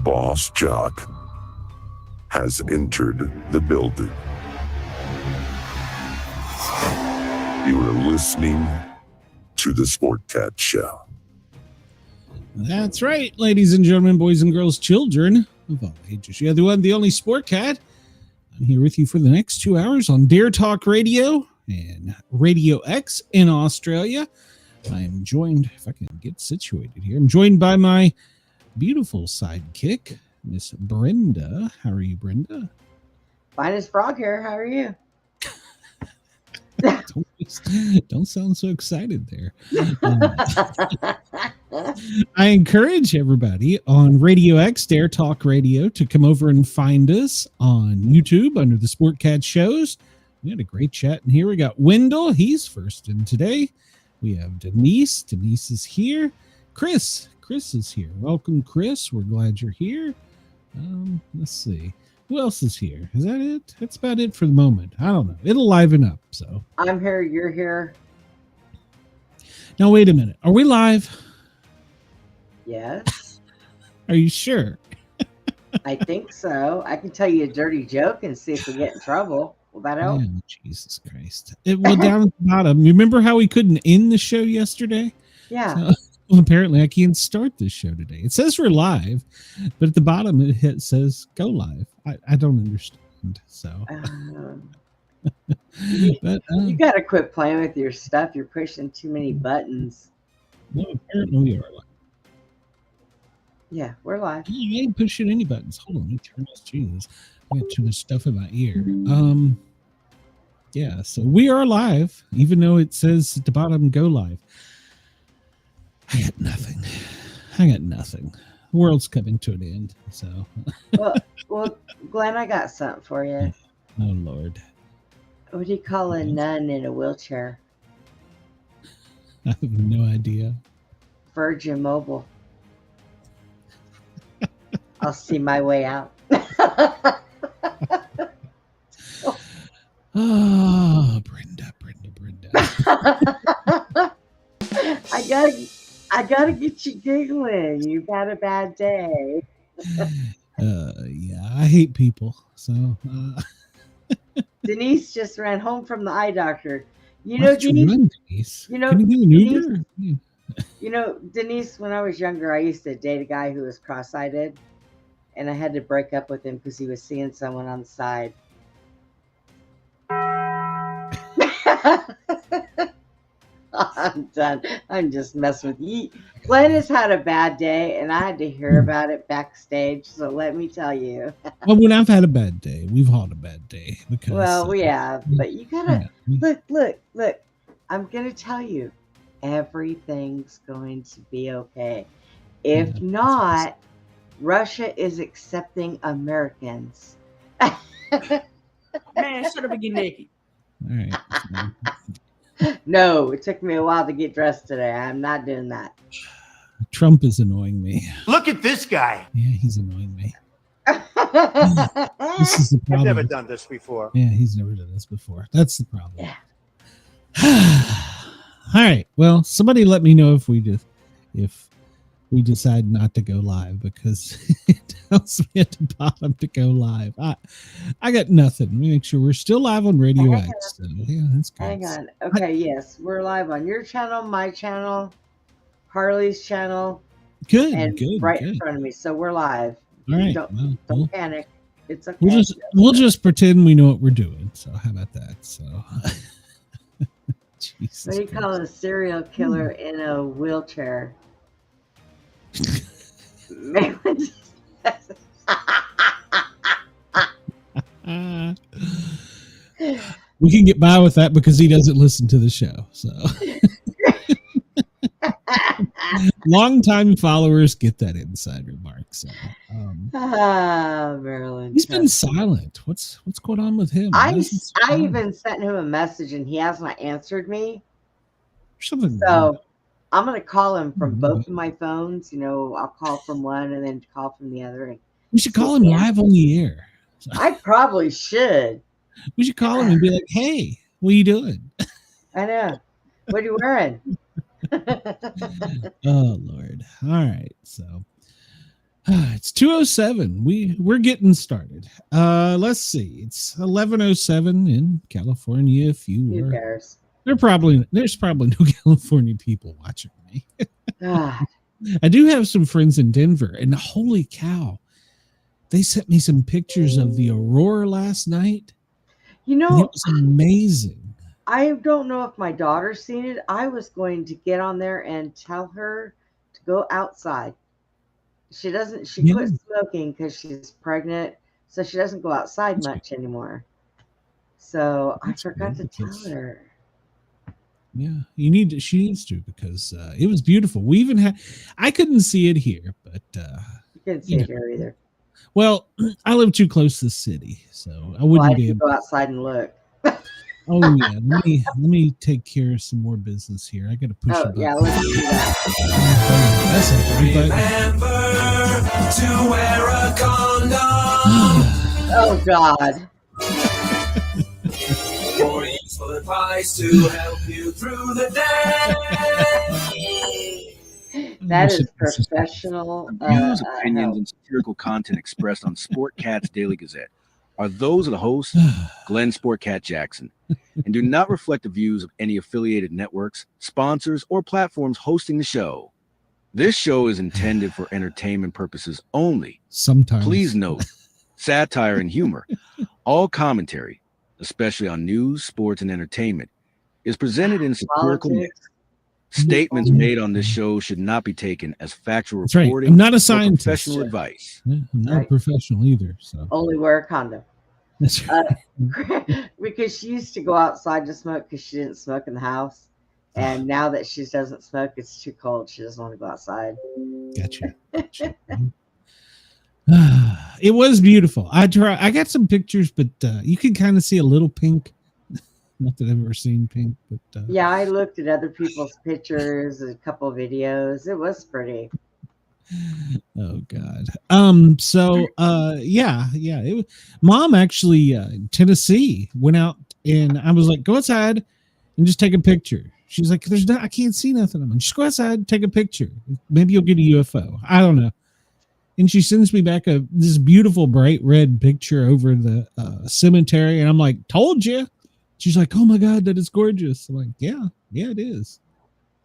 boss jock has entered the building. You are listening to the Sport Cat Show. That's right, ladies and gentlemen, boys and girls, children of all ages. You have the one, the only Sport Cat. I'm here with you for the next 2 hours on Dare Talk Radio and Radio X in Australia. I am joined, if I can get situated here, I'm joined by my beautiful sidekick, Miss Brenda. How are you, Brenda? Fine as frog here. How are you? Don't sound so excited there. I encourage everybody on Radio X, Dare Talk Radio, to come over and find us on YouTube under the Sport Cat Shows. We had a great chat in here. We got Wendell. He's first in today. We have Denise. Denise is here. Chris is here. Welcome, Chris. We're glad you're here. Let's see. Who else is here? Is that it? That's about it for the moment. I don't know. It'll liven up. So I'm here. You're here. Now, wait a minute. Are we live? Yes. Are you sure? I think so. I can tell you a dirty joke and see if we get in trouble. Will that help? Oh, Jesus Christ. Well, down at the bottom, remember how we couldn't end the show yesterday? Yeah. So, well, apparently I can't start this show today. It says we're live, but at the bottom it says go live. I don't understand. So, but you got to quit playing with your stuff. You're pushing too many buttons. Well, apparently we are live. Yeah, we're live. I ain't pushing any buttons. Hold on, let me turn this. Jesus, I got too much stuff in my ear. Yeah, so we are live, even though it says at the bottom go live. I got nothing. The world's coming to an end. So well, Glenn, I got something for you. Oh Lord. What do you call a nun in a wheelchair? I have no idea. Virgin Mobile. I'll see my way out. Oh, Brenda. I gotta get you giggling. You've had a bad day. Yeah, I hate people. So Denise just ran home from the eye doctor. Denise? You know, can you do an Uber? You know, Denise, when I was younger, I used to date a guy who was cross-eyed, and I had to break up with him because he was seeing someone on the side. I'm done. I'm just messing with you. Glenn has had a bad day, and I had to hear about it backstage. So let me tell you. Well, when I've had a bad day, we've had a bad day. Because, well, we have, but you gotta look. I'm gonna tell you, everything's going to be okay. If not, Russia is accepting Americans. Man, shut up and get naked. All right. No, it took me a while to get dressed today. I'm not doing that. Trump is annoying me. Look at this guy. Yeah, he's annoying me. This is the problem. I've never done this before. Yeah, he's never done this before. That's the problem. Yeah. All right. Well, somebody let me know if we decide not to go live, because it tells me at the bottom to go live. I got nothing. Let me make sure we're still live on Radio X. So, yeah, that's good. Hang on. Okay, yes, we're live on your channel, my channel, Harley's channel. Good. And good. right in front of me. So we're live. All right. Don't panic. It's okay. We'll just pretend we know what we're doing. So how about that? So Jesus. What do you call a serial killer in a wheelchair? We can get by with that because he doesn't listen to the show. So longtime followers get that inside remark. So Marilyn, he's been silent. What's going on with him? I even sent him a message and he has not answered me. Something so wrong. I'm gonna call him from both of my phones. You know, I'll call from one and then call from the other. We should call him live on the air. So I probably should. We should call him and be like, "Hey, what are you doing?" I know. What are you wearing? Oh Lord! All right, so It's 2:07. We're getting started. Let's see. It's 11:07 in California. If you Who are, cares? there's probably no California people watching me. God. I do have some friends in Denver, and holy cow, they sent me some pictures of the Aurora last night. You And it know, was amazing. I don't know if my daughter's seen it. I was going to get on there and tell her to go outside. She Yeah. quit smoking because she's pregnant, so she doesn't go outside much anymore. So I That's forgot to good tell because- her. Yeah, she needs to because it was beautiful. We even had, I couldn't see it here, but You couldn't see it here either. well, I live too close to the city, so I Well, wouldn't I be can able. go outside and look. Oh yeah, let me take care of some more business here. I got to push a Oh button. yeah, let's do that. That's a good button. Remember to wear a condom. Oh God. For useful advice to help you through the day. That is professional. The views, help. opinions, and satirical content expressed on SportCat's Daily Gazette are those of the host, Glenn Sportcat Jackson, and do not reflect the views of any affiliated networks, sponsors, or platforms hosting the show. This show is intended for entertainment purposes only. Sometimes. Please note, satire and humor, all commentary, especially on news, sports, and entertainment, is presented in satirical manner. Politics. Statements made on this show should not be taken as factual That's right. reporting I'm not a or scientist. professional advice. Yeah, I'm not a Right. professional either. So Only wear a condom. that's right. Because she used to go outside to smoke because she didn't smoke in the house. And now that she doesn't smoke, it's too cold. She doesn't want to go outside. Gotcha. It was beautiful. I got some pictures, but you can kind of see a little pink. Not that I've ever seen pink, but Yeah, I looked at other people's pictures, a couple of videos. It was pretty. oh god. So yeah. It was, Mom actually in Tennessee went out, and I was like, go outside and just take a picture. She's like, I can't see nothing. I'm like, just go outside and take a picture. Maybe you'll get a UFO. I don't know. And she sends me back this beautiful bright red picture over the cemetery, and I'm like, told you. She's like, oh my god, that is gorgeous. I'm like, yeah, it is.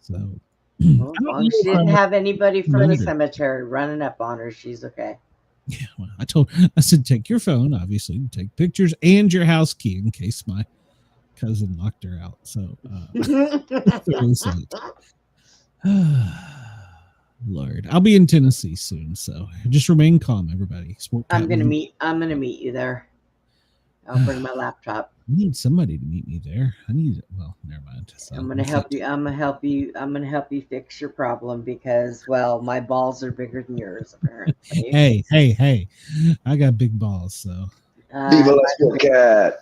So Well, as long as she didn't have anybody from the cemetery running up on her, she's okay. Yeah, well, I said, take your phone, obviously, take pictures, and your house key in case my cousin locked her out. So Lord, I'll be in Tennessee soon, so just remain calm, everybody. I'm gonna meet you there. I'll bring my laptop. I need somebody to meet me there. Well, never mind. So I'm gonna help you. I'm gonna help you fix your problem because, well, my balls are bigger than yours, apparently. Hey. I got big balls, so. Viva la SportCat!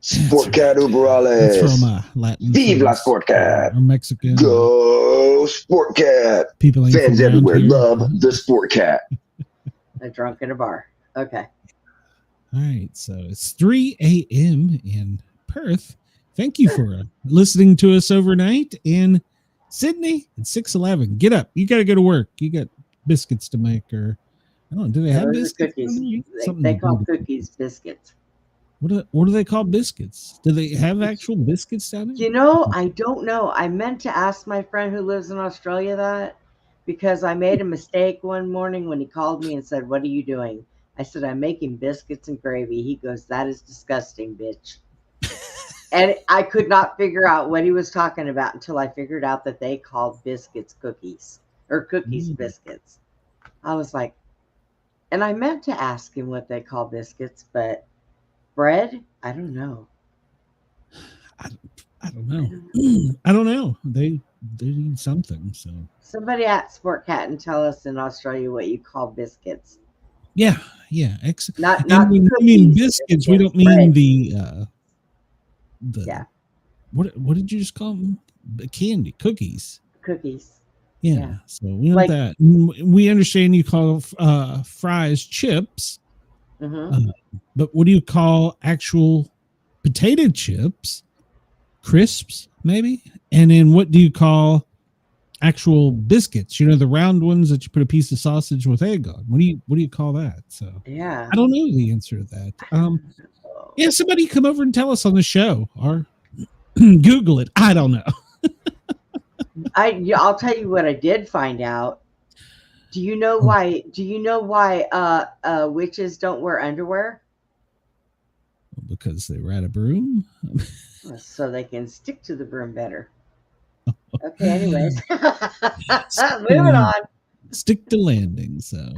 SportCat Borealis! That's from Latin. Viva la SportCat! Or Mexican. Go SportCat! People ain't Fans from around everywhere here. love the SportCat. A drunk in a bar. Okay. All right, so it's 3 a.m. in Perth. Thank you for listening to us overnight. In Sydney, it's 6:11. Get up. You got to go to work. You got biscuits to make, or I don't know. Do they have Those are biscuits? cookies. They call cookies biscuits. What do they call biscuits? Do they have actual biscuits down there? You know, I don't know. I meant to ask my friend who lives in Australia that because I made a mistake one morning when he called me and said, "What are you doing?" I said, "I'm making biscuits and gravy." He goes, "That is disgusting, bitch." And I could not figure out what he was talking about until I figured out that they called biscuits cookies or cookies biscuits. I was like, and I meant to ask him what they call biscuits, but bread? I don't know. I don't know. I don't know. They need something. So somebody at SportCat and tell us in Australia what you call biscuits. Yeah. Not we mean biscuits. We don't mean bread. the yeah. What did you just call them? The candy cookies. Cookies. Yeah. So we know that. We understand you call fries chips. Mm-hmm. But what do you call actual potato chips? Crisps, maybe? And then what do you call actual biscuits, the round ones that you put a piece of sausage with egg on. What do you call that? So Yeah. I don't know the answer to that. Yeah, somebody come over and tell us on the show or Google it. I don't know. I'll tell you what I did find out. Do you know why witches don't wear underwear? Because they were at a broom. So they can stick to the broom better. Okay, anyways. Moving on. Stick to landing. So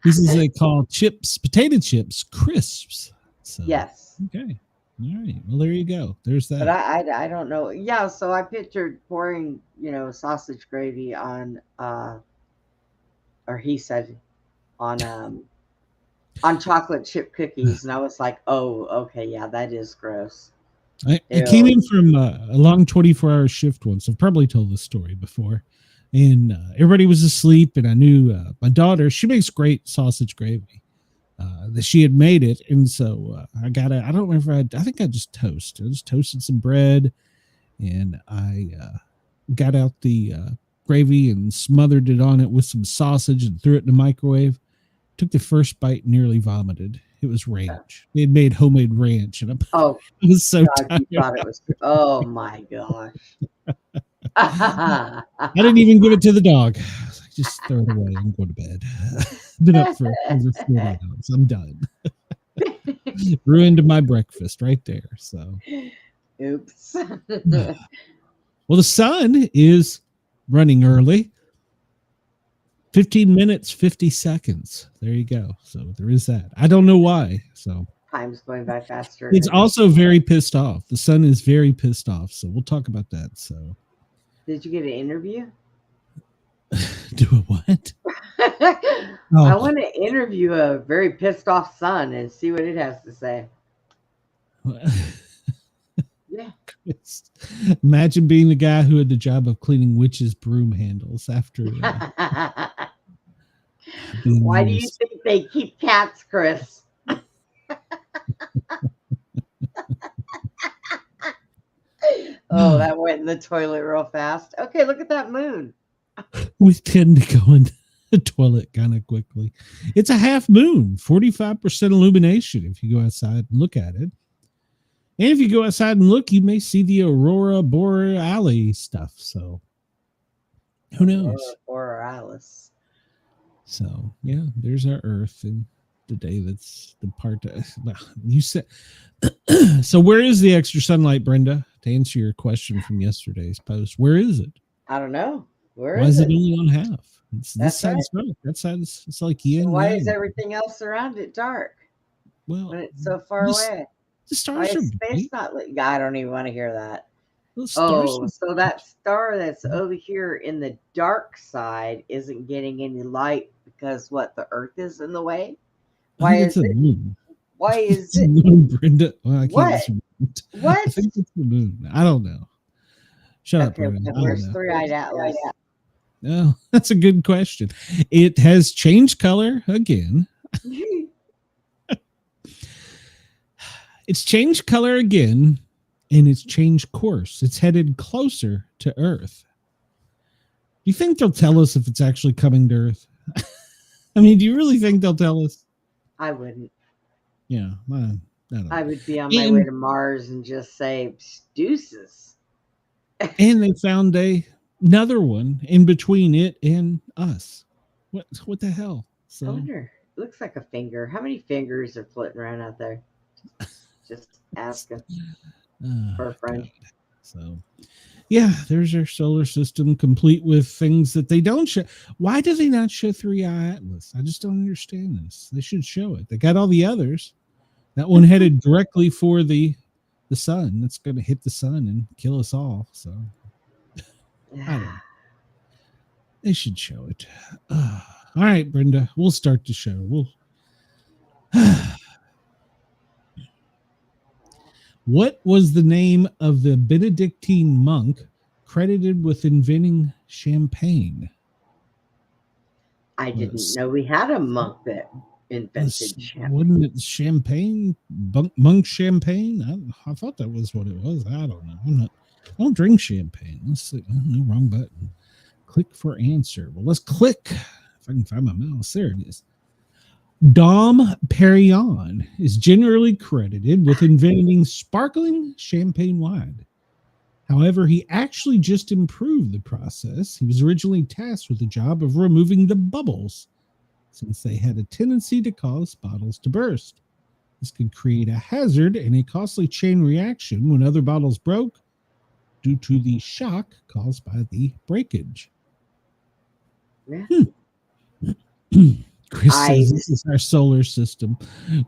this is they call potato chips, crisps. So, yes. Okay. All right. Well, there you go. There's that. But I don't know. Yeah, so I pictured pouring, sausage gravy on or he said on chocolate chip cookies, and I was like, oh, okay, yeah, that is gross. I came in from a long 24-hour shift once. I've probably told this story before. And everybody was asleep, and I knew my daughter, she makes great sausage gravy. That she had made it, and so I got I don't remember, I think I just toasted some bread, and I got out the gravy and smothered it on it with some sausage and threw it in the microwave. Took the first bite and nearly vomited. It was ranch. They had made homemade ranch, and I was so tired. You thought it was, oh my gosh. I didn't even give it to the dog. I was like, just throw it away and go to bed. Been up for over 40 hours. I'm done. Ruined my breakfast right there. So, oops. Well, the sun is running early. 15 minutes, 50 seconds. There you go. So there is that. I don't know why. So time's going by faster. It's also very pissed off. The sun is very pissed off. So we'll talk about that. So did you get an interview? Do a what? I want to interview a very pissed off sun and see what it has to say. Yeah. Imagine being the guy who had the job of cleaning witches' broom handles after. Why do you think they keep cats, Chris? Oh, that went in the toilet real fast. Okay, look at that moon. We tend to go in the toilet kind of quickly. It's a half moon, 45% illumination if you go outside and look at it. And if you go outside and look, you may see the Aurora Borealis stuff. So who knows? Aurora Borealis. So yeah, there's our Earth and the day that's the part you said. So where is the extra sunlight, Brenda? To answer your question from yesterday's post, where is it? I don't know. Why is it only on half? This side's right. dark. That side's it's like yin. So why is everything else around it dark? Well, when it's so far away. The stars are space not lit. I don't even want to hear that. So that star that's over here in the dark side isn't getting any light because what, the Earth is in the way? Why is it? Moon. Why is it? Moon, Brenda. Well, I can't what? I think it's the moon. I don't know. Shut up, Brenda. Where's Three-Eyed Atlas? No, that's a good question. It has changed color again. It's changed color again, and it's changed course. It's headed closer to Earth. Do you think they'll tell us if it's actually coming to Earth? I mean, do you really think they'll tell us? I wouldn't. Yeah, I don't know. I would be on my way to Mars and just say, deuces. And they found another one in between it and us. What the hell? So I wonder. It looks like a finger. How many fingers are floating around out there? Just asking for a friend. God. So, yeah, there's our solar system complete with things that they don't show. Why do they not show Three-Eye Atlas? I just don't understand this. They should show it. They got all the others. That one headed directly for the sun. That's going to hit the sun and kill us all. So, I don't know. They should show it. All right, Brenda, we'll start the show. What was the name of the Benedictine monk credited with inventing champagne? I didn't know we had a monk that invented champagne. Wasn't it champagne? Monk champagne? I thought that was what it was. I don't know. I don't drink champagne. Let's see. Oh, no, wrong button. Click for answer. Well, let's click. If I can find my mouse, there it is. Dom Perignon is generally credited with inventing sparkling champagne wine. However, he actually just improved the process. He was originally tasked with the job of removing the bubbles, since they had a tendency to cause bottles to burst. This could create a hazard and a costly chain reaction when other bottles broke due to the shock caused by the breakage. Yeah. Chris says this is our solar system.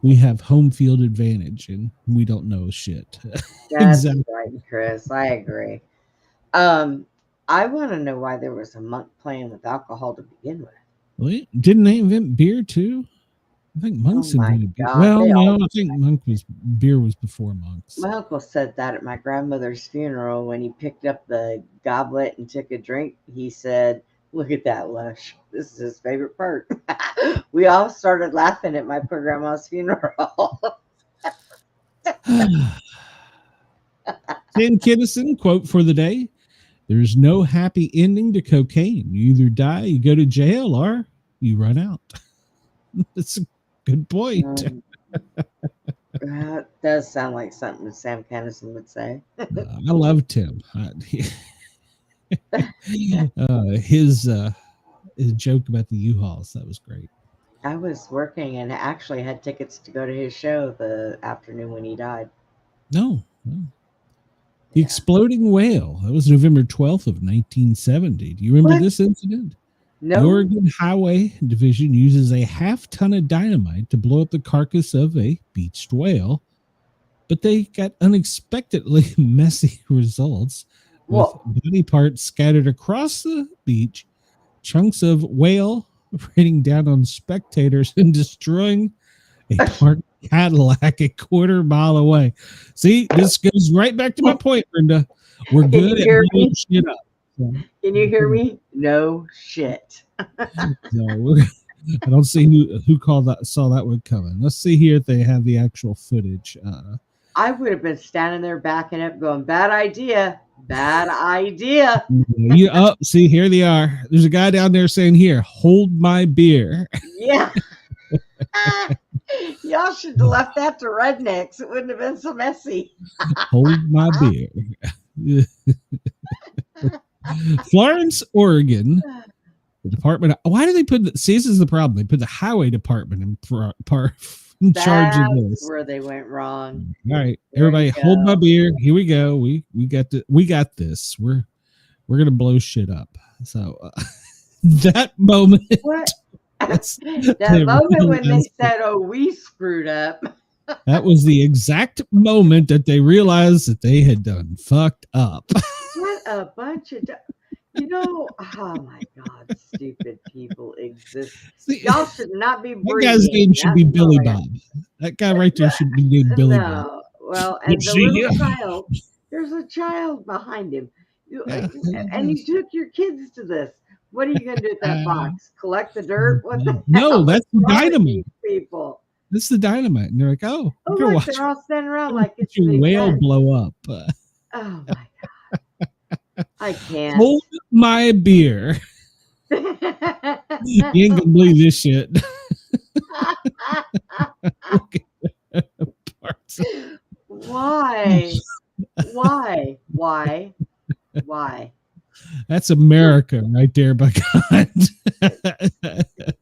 We have home field advantage and we don't know shit. That's exactly right, Chris. I agree. I want to know why there was a monk playing with alcohol to begin with. Wait, didn't they invent beer too? I think monks invented beer. Well, no, I think beer was before monks. My uncle said that at my grandmother's funeral when he picked up the goblet and took a drink. He said, "Look at that, Lush. This is his favorite part." We all started laughing at my poor grandma's funeral. Ken Kinnison, quote for the day: "There's no happy ending to cocaine. You either die, you go to jail, or you run out." That's a good point. That does sound like something Sam Kinnison would say. I love Tim. His joke about the U-Hauls, that was great. I was working and actually had tickets to go to his show the afternoon when he died. No. The exploding whale. That was November 12th of 1970. Do you remember this incident? No. The Oregon Highway Division uses a half-ton of dynamite to blow up the carcass of a beached whale, but they got unexpectedly messy results with body parts scattered across the beach, chunks of whale raining down on spectators and destroying a parked Cadillac a quarter mile away. See, this goes right back to my point, Brenda. We're good at blowing shit up. So, can you hear me? No shit. No, I don't see who saw that one coming. Let's see here if they have the actual footage. I would have been standing there backing up going, bad idea. Bad idea. See, here they are. There's a guy down there saying, "Here, hold my beer." Yeah. Y'all should have left that to rednecks. It wouldn't have been so messy. Hold my beer. Florence, Oregon. The department. Why do they put? See, this is the problem. They put the highway department in charge of this. That's where they went wrong. All right, everybody, hold my beer. Here we go. We got this. We're gonna blow shit up. So that moment. What? That moment when they said, "Oh, we screwed up." That was the exact moment that they realized that they had done fucked up. What a bunch of, oh my God, stupid people exist. Y'all should not be breathing. That guy's name should be Billy Bob. That guy right there should be named Billy Bob. Well, and the little child, there's a child behind him. And you took your kids to this. What are you going to do with that box? Collect the dirt? What the hell? That's the dynamite. People. This is the dynamite. And they're like, oh look, they're all standing around like it's a whale blow up. Oh, my God. I can't. Hold my beer. You ain't going to believe this shit. Why? That's America right there, by God.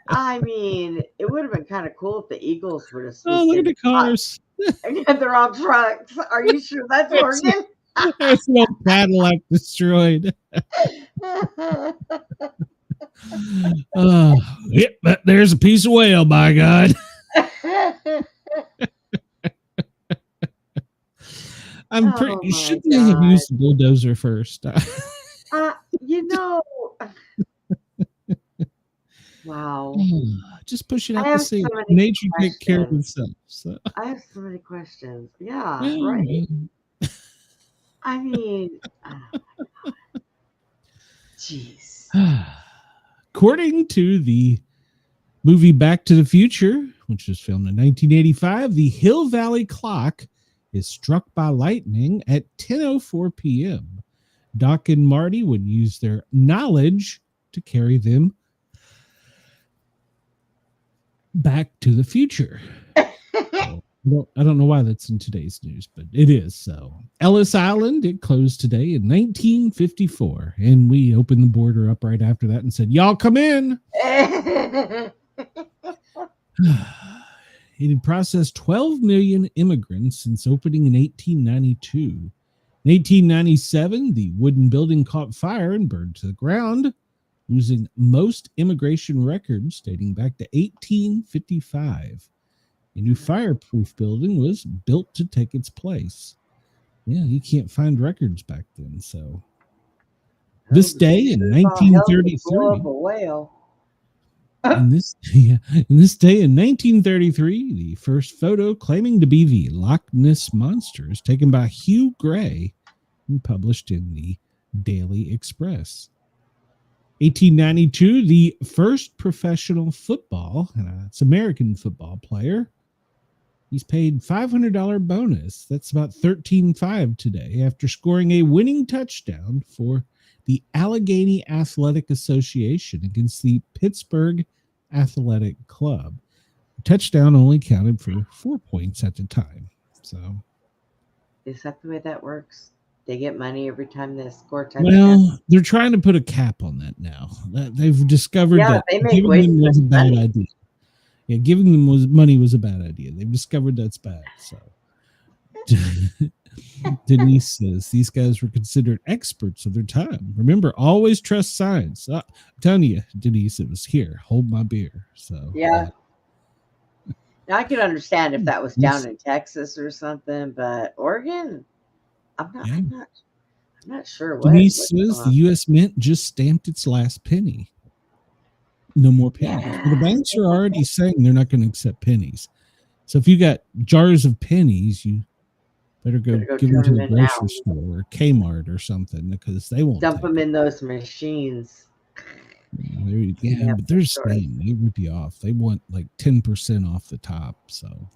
I mean, it would have been kind of cool if the Eagles were to. Oh, look at the cars. And they're all trucks. Are you sure that's Oregon? There's no Cadillac destroyed. Yep, there's a piece of whale, by God. I'm pretty. Shouldn't they have used the bulldozer first? Wow. Just push it out to sea. Nature take care of itself. So. I have so many questions. Yeah, right. I mean, oh my God. Jeez. According to the movie Back to the Future, which was filmed in 1985, the Hill Valley clock is struck by lightning at 10:04 p.m. Doc and Marty would use their knowledge to carry them back to the future. I don't know why that's in today's news, but it is. So Ellis Island, it closed today in 1954, and we opened the border up right after that and said, y'all come in. It had processed 12 million immigrants since opening in 1892. In 1897, the wooden building caught fire and burned to the ground, losing most immigration records dating back to 1855. A new fireproof building was built to take its place. Yeah, you can't find records back then. So this day in 1933, in this day in 1933, the first photo claiming to be the Loch Ness Monster is taken by Hugh Gray and published in the Daily Express. 1892, the first professional football, it's American football player. He's paid $500 bonus. That's about $13,500 today after scoring a winning touchdown for the Allegheny Athletic Association against the Pittsburgh Athletic Club. The touchdown only counted for 4 points at the time. So, is that the way that works? They get money every time they score touchdown? Well, they're trying to put a cap on that now. They've discovered that giving them was a bad idea. Yeah, giving them money was a bad idea. They've discovered that's bad. So Denise says these guys were considered experts of their time. Remember, always trust science. I'm telling you, Denise, it was here. Hold my beer. So yeah. Now I could understand if that was down in Texas or something, but Oregon, I'm not sure. Denise says the U.S. Mint just stamped its last penny. No more pennies. Yeah. Well, the banks are already saying they're not going to accept pennies. So if you got jars of pennies, you better go give them to the grocery store or Kmart or something, because they won't dump them in those machines. Yeah, but they're saying they rip you off. They want like 10% off the top. So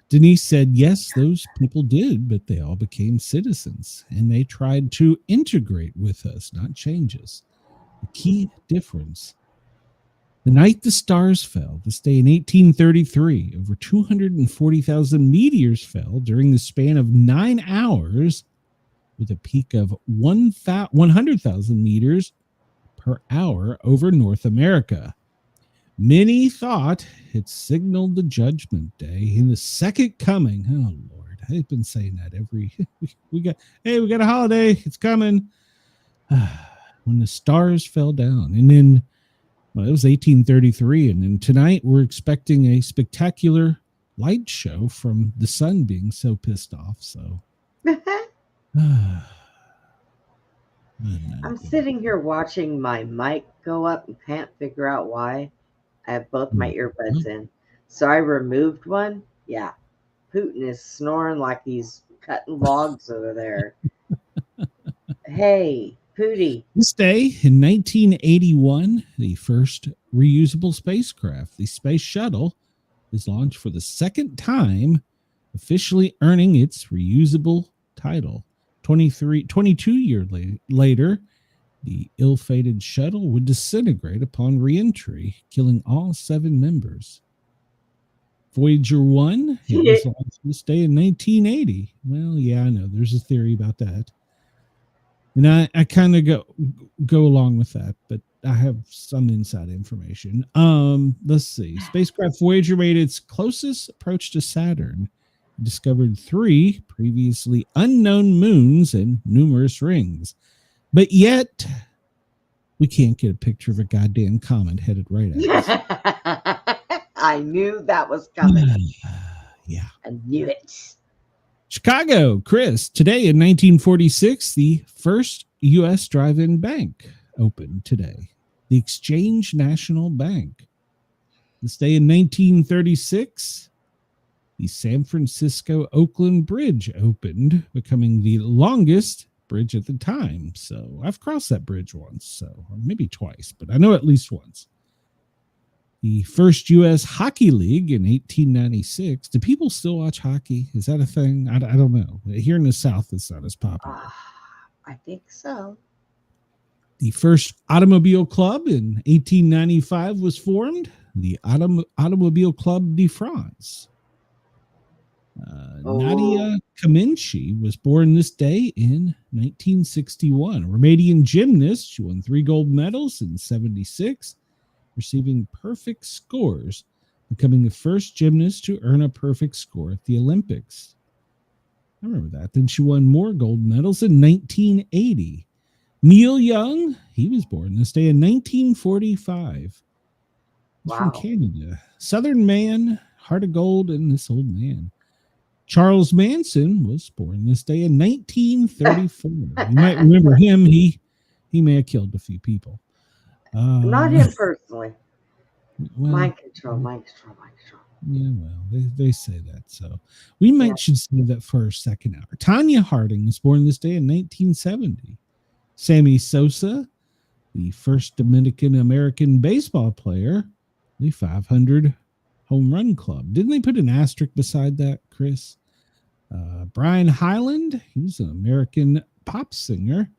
Denise said, yes, those people did, but they all became citizens and they tried to integrate with us, not change us. The key difference. The night the stars fell, this day in 1833, over 240,000 meteors fell during the span of 9 hours, with a peak of 100,000 meters per hour over North America. Many thought it signaled the Judgment Day in the second coming. Oh Lord, I've been saying that every we got a holiday, it's coming. When the stars fell down. And then, well, it was 1833. And then tonight we're expecting a spectacular light show from the sun being so pissed off. So I'm sitting here watching my mic go up and can't figure out why. I have both my earbuds in. So I removed one. Yeah. Putin is snoring like he's cutting logs over there. Hey, Pootie. This day in 1981, the first reusable spacecraft, the Space Shuttle, is launched for the second time, officially earning its reusable title. 22 years later, the ill-fated shuttle would disintegrate upon re-entry, killing all 7 members. Voyager 1 was launched this day in 1980. Well, yeah, I know. There's a theory about that. And I kind of go along with that, but I have some inside information. Let's see. Spacecraft Voyager made its closest approach to Saturn, discovered 3 previously unknown moons and numerous rings. But yet, we can't get a picture of a goddamn comet headed right at us. I knew that was coming. Yeah. I knew it. Chicago, Chris, today in 1946, the first U.S. drive-in bank opened today. The Exchange National Bank. This day in 1936, the San Francisco-Oakland Bridge opened, becoming the longest bridge at the time. So I've crossed that bridge once, or maybe twice, but I know at least once. The first U.S. Hockey League in 1896. Do people still watch hockey? Is that a thing? I don't know. Here in the South, it's not as popular. I think so. The first automobile club in 1895 was formed, the Automobile Club de France. Nadia Comaneci was born this day in 1961. A Romanian gymnast, she won 3 gold medals in 76, receiving perfect scores, becoming the first gymnast to earn a perfect score at the Olympics. I remember that. Then she won more gold medals in 1980. Neil Young, he was born this day in 1945. He's from Canada. Southern man, heart of gold, and this old man. Charles Manson was born this day in 1934. You might remember him. He may have killed a few people. Not him personally. Well, Mind control. Yeah, well, they say that. So we should say that for our second hour. Tanya Harding was born this day in 1970. Sammy Sosa, the first Dominican-American baseball player, the 500 home run club. Didn't they put an asterisk beside that, Chris? Brian Hyland, he was an American pop singer.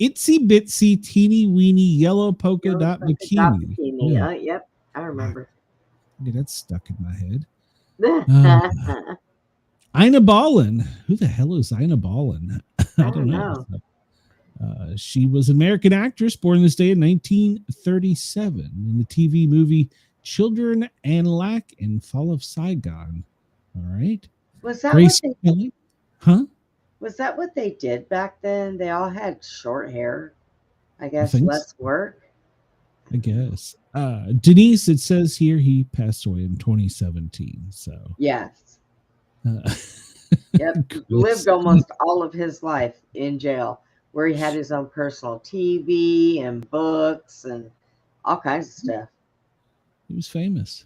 Itsy Bitsy Teeny Weeny Yellow Polka Dot Bikini. Yep, I remember. Okay, that's stuck in my head. Ina Balin. Who the hell is Ina Balin? I don't know. She was an American actress born this day in 1937 in the TV movie Children and Lack and Fall of Saigon. All right. Was that Grace what they Kelly? Huh? Was that what they did back then? They all had short hair. I guess less work. I guess. Denise, it says here he passed away in 2017. So yes. Yep. Lived almost all of his life in jail, where he had his own personal TV and books and all kinds of stuff. He was famous.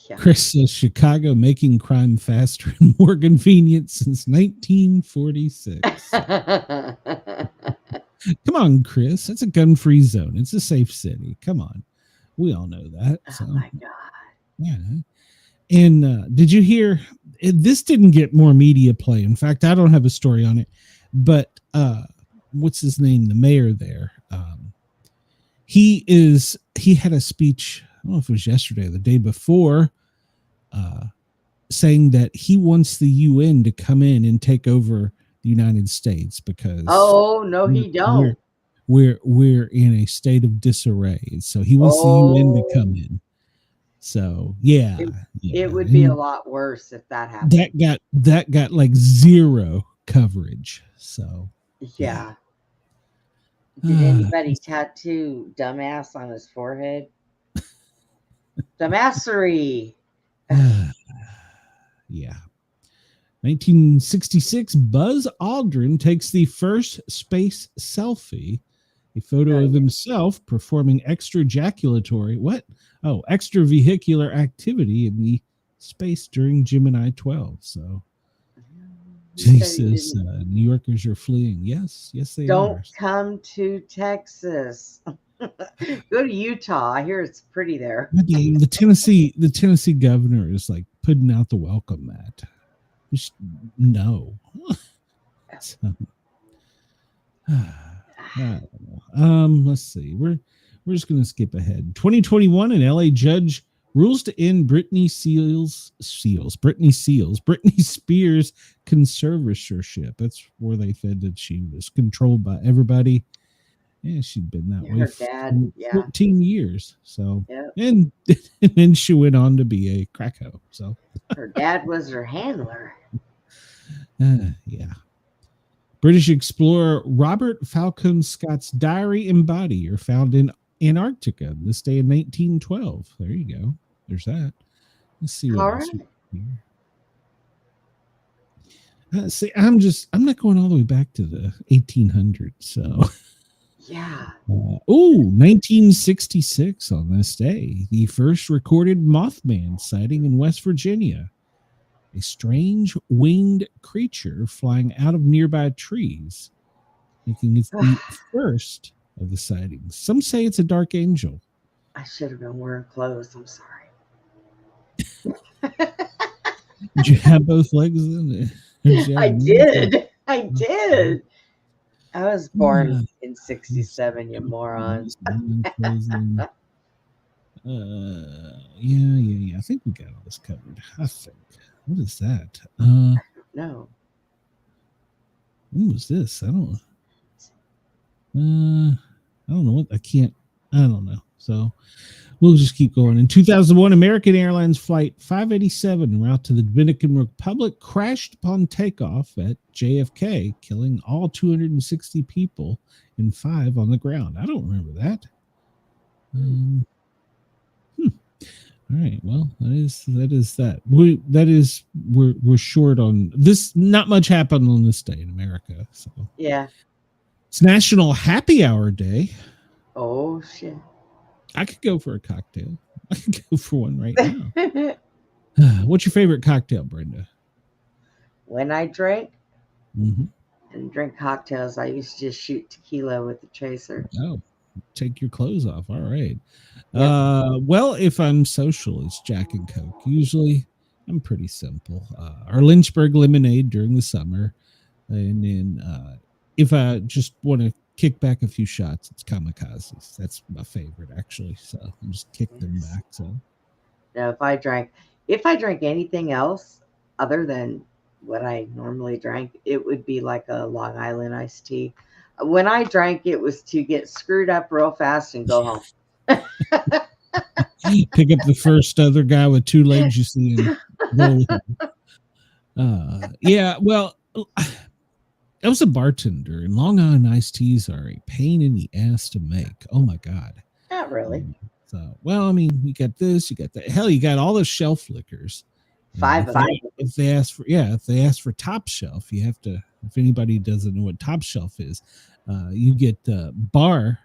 Yeah. Chris says Chicago making crime faster and more convenient since 1946. Come on, Chris. It's a gun-free zone. It's a safe city. Come on. We all know that. Oh, my God. Yeah. And did you hear? This didn't get more media play. In fact, I don't have a story on it. But what's his name? The mayor there. He had a speech. I don't know if it was yesterday or the day before, saying that he wants the UN to come in and take over the United States because he don't. We're in a state of disarray. So he wants the UN to come in. So it would be a lot worse if that happened. That got like zero coverage. So yeah. Did anybody tattoo dumbass on his forehead? Dumbassery. Yeah. 1966, Buzz Aldrin takes the first space selfie, a photo of himself performing extravehicular activity in the space during Gemini 12. So he says New Yorkers are fleeing. Yes, they are. Don't come to Texas. Go to Utah. I hear it's pretty there. The Tennessee governor is like putting out the welcome mat. Just no. So, I don't know. Let's see. We're just gonna skip ahead. 2021, an LA judge rules to end Britney Spears conservatorship. That's where they said that she was controlled by everybody. Yeah, she'd been that way for 14 years. So, and then she went on to be a crack hoe. So her dad was her handler. Yeah. British explorer Robert Falcon Scott's diary and body are found in Antarctica this day in 1912. There you go. There's that. Let's see what else here. See, I'm not going all the way back to the 1800s. So. Yeah. 1966 on this day, the first recorded Mothman sighting in West Virginia. A strange winged creature flying out of nearby trees, making it the first of the sightings. Some say it's a dark angel. I should have been wearing clothes. I'm sorry. Did you have both legs in it? I did. I was born in 67, you morons. Yeah. I think we got all this covered. I think. What is that? No. When was this? I don't know what I don't know. So we'll just keep going. In 2001, American Airlines Flight 587 en route to the Dominican Republic crashed upon takeoff at JFK, killing all 260 people and 5 on the ground. I don't remember that. All right. Well, that is that. We're short on this. Not much happened on this day in America. So Yeah. it's National Happy Hour Day. Oh shit. I could go for a cocktail. I could go for one right now. What's your favorite cocktail, Brenda? When I drink Mm-hmm. and drink cocktails, I used to just shoot tequila with the chaser. Oh, take your clothes off. All right. Yep. Well, if I'm social, it's Jack and Coke. Usually, I'm pretty simple. Our Lynchburg lemonade during the summer, and then if I just want to kick back a few shots, it's kamikazes. That's my favorite, actually. So I just kick them back. So Now, if I drank anything else other than what I normally drank, it would be like a Long Island iced tea. When I drank, it was to get screwed up real fast and go home. pick up the first other guy with 2 legs you see and roll him. Yeah, well, I was a bartender, and Long Island iced teas are a pain in the ass to make. Oh my god! Not really. So, well, I mean, you got this, you got that. Hell, you got all the shelf liquors. 5 of them. If they ask for top shelf, you have to. If anybody doesn't know what top shelf is, you get the bar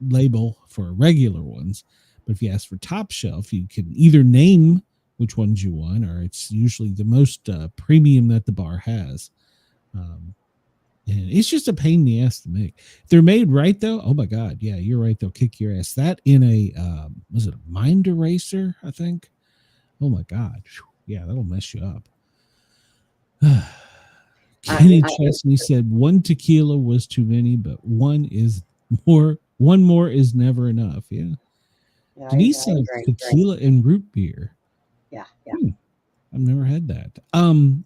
label for regular ones. But if you ask for top shelf, you can either name which ones you want, or it's usually the most premium that the bar has. And it's just a pain in the ass to make. If they're made right, though, oh my god, yeah, you're right. They'll kick your ass. That in a was it a mind eraser? I think. Oh my god, yeah, that'll mess you up. Kenny Chesney said 1 tequila was too many, but one more is never enough. Yeah. Denise said tequila and root beer. Yeah. I've never had that.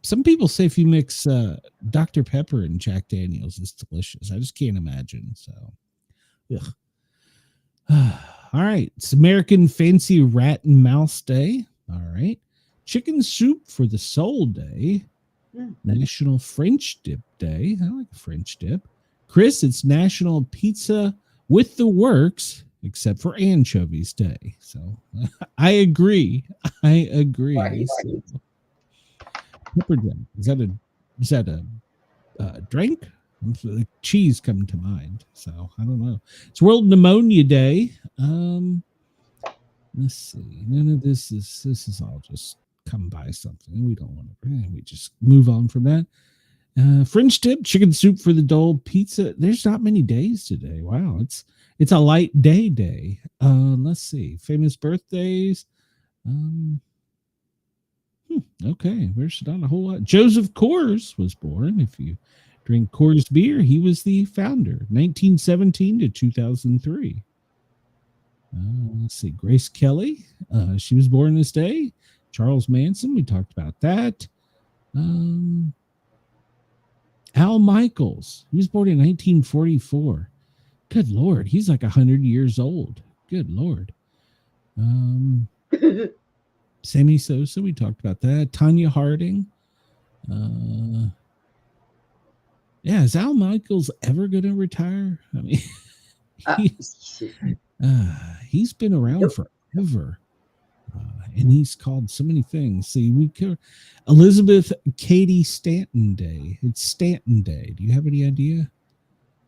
Some people say if you mix Dr. Pepper and Jack Daniels, it's delicious. I just can't imagine. So, ugh. All right. It's American Fancy Rat and Mouse Day. All right. Chicken Soup for the Soul Day. National French Dip Day. I like a French dip. Chris, it's National Pizza with the Works, except for Anchovies Day. So I agree. Right. So, pepper jack. Is that a drink? Like cheese coming to mind. So I don't know. It's World Pneumonia Day. Let's see. None of this is all just come by something. We don't want to. We just move on from that. French dip, chicken soup for the dole, pizza. There's not many days today. Wow, it's a light day. Let's see. Famous birthdays. Okay, there's not a whole lot. Joseph Coors was born. If you drink Coors beer, he was the founder, 1917 to 2003. Let's see. Grace Kelly. She was born this day. Charles Manson. We talked about that. Al Michaels. He was born in 1944. Good Lord. He's like 100 years old. Good Lord. Sammy Sosa. We talked about that. Tanya Harding. Yeah. Is Al Michaels ever going to retire? I mean, he's been around forever. And he's called so many things. See, we could Elizabeth Cady Stanton Day. It's Stanton Day. Do you have any idea?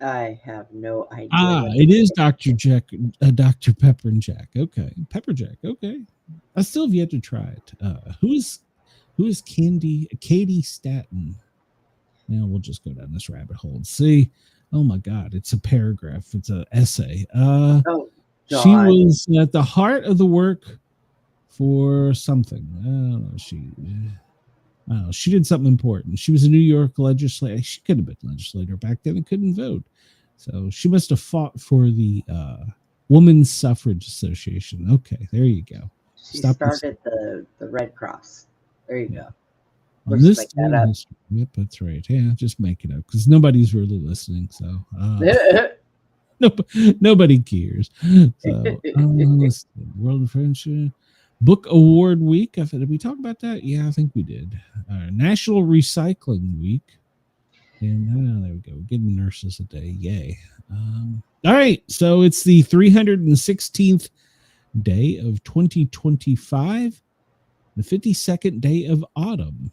I have no idea. It is Dr. Jack, Dr. Pepper and Jack. Okay, Pepper Jack. Okay, I still have yet to try it. Who is Cady Stanton? Now we'll just go down this rabbit hole and see. Oh my God, it's a paragraph. It's an essay. She was at the heart of the work for something. She did something important. She was a New York legislator. She could have been legislator back then and couldn't vote. So she must have fought for the Women's Suffrage Association. Okay, there you go. She started the Red Cross. There you go. On this history. Yep, that's right. Yeah, just make it up because nobody's really listening. So nobody cares. So World Friendship Book Award Week. Did we talk about that? Yeah, I think we did. National Recycling Week. And there we go. Getting nurses a day. Yay. All right. So it's the 316th day of 2025, the 52nd day of autumn.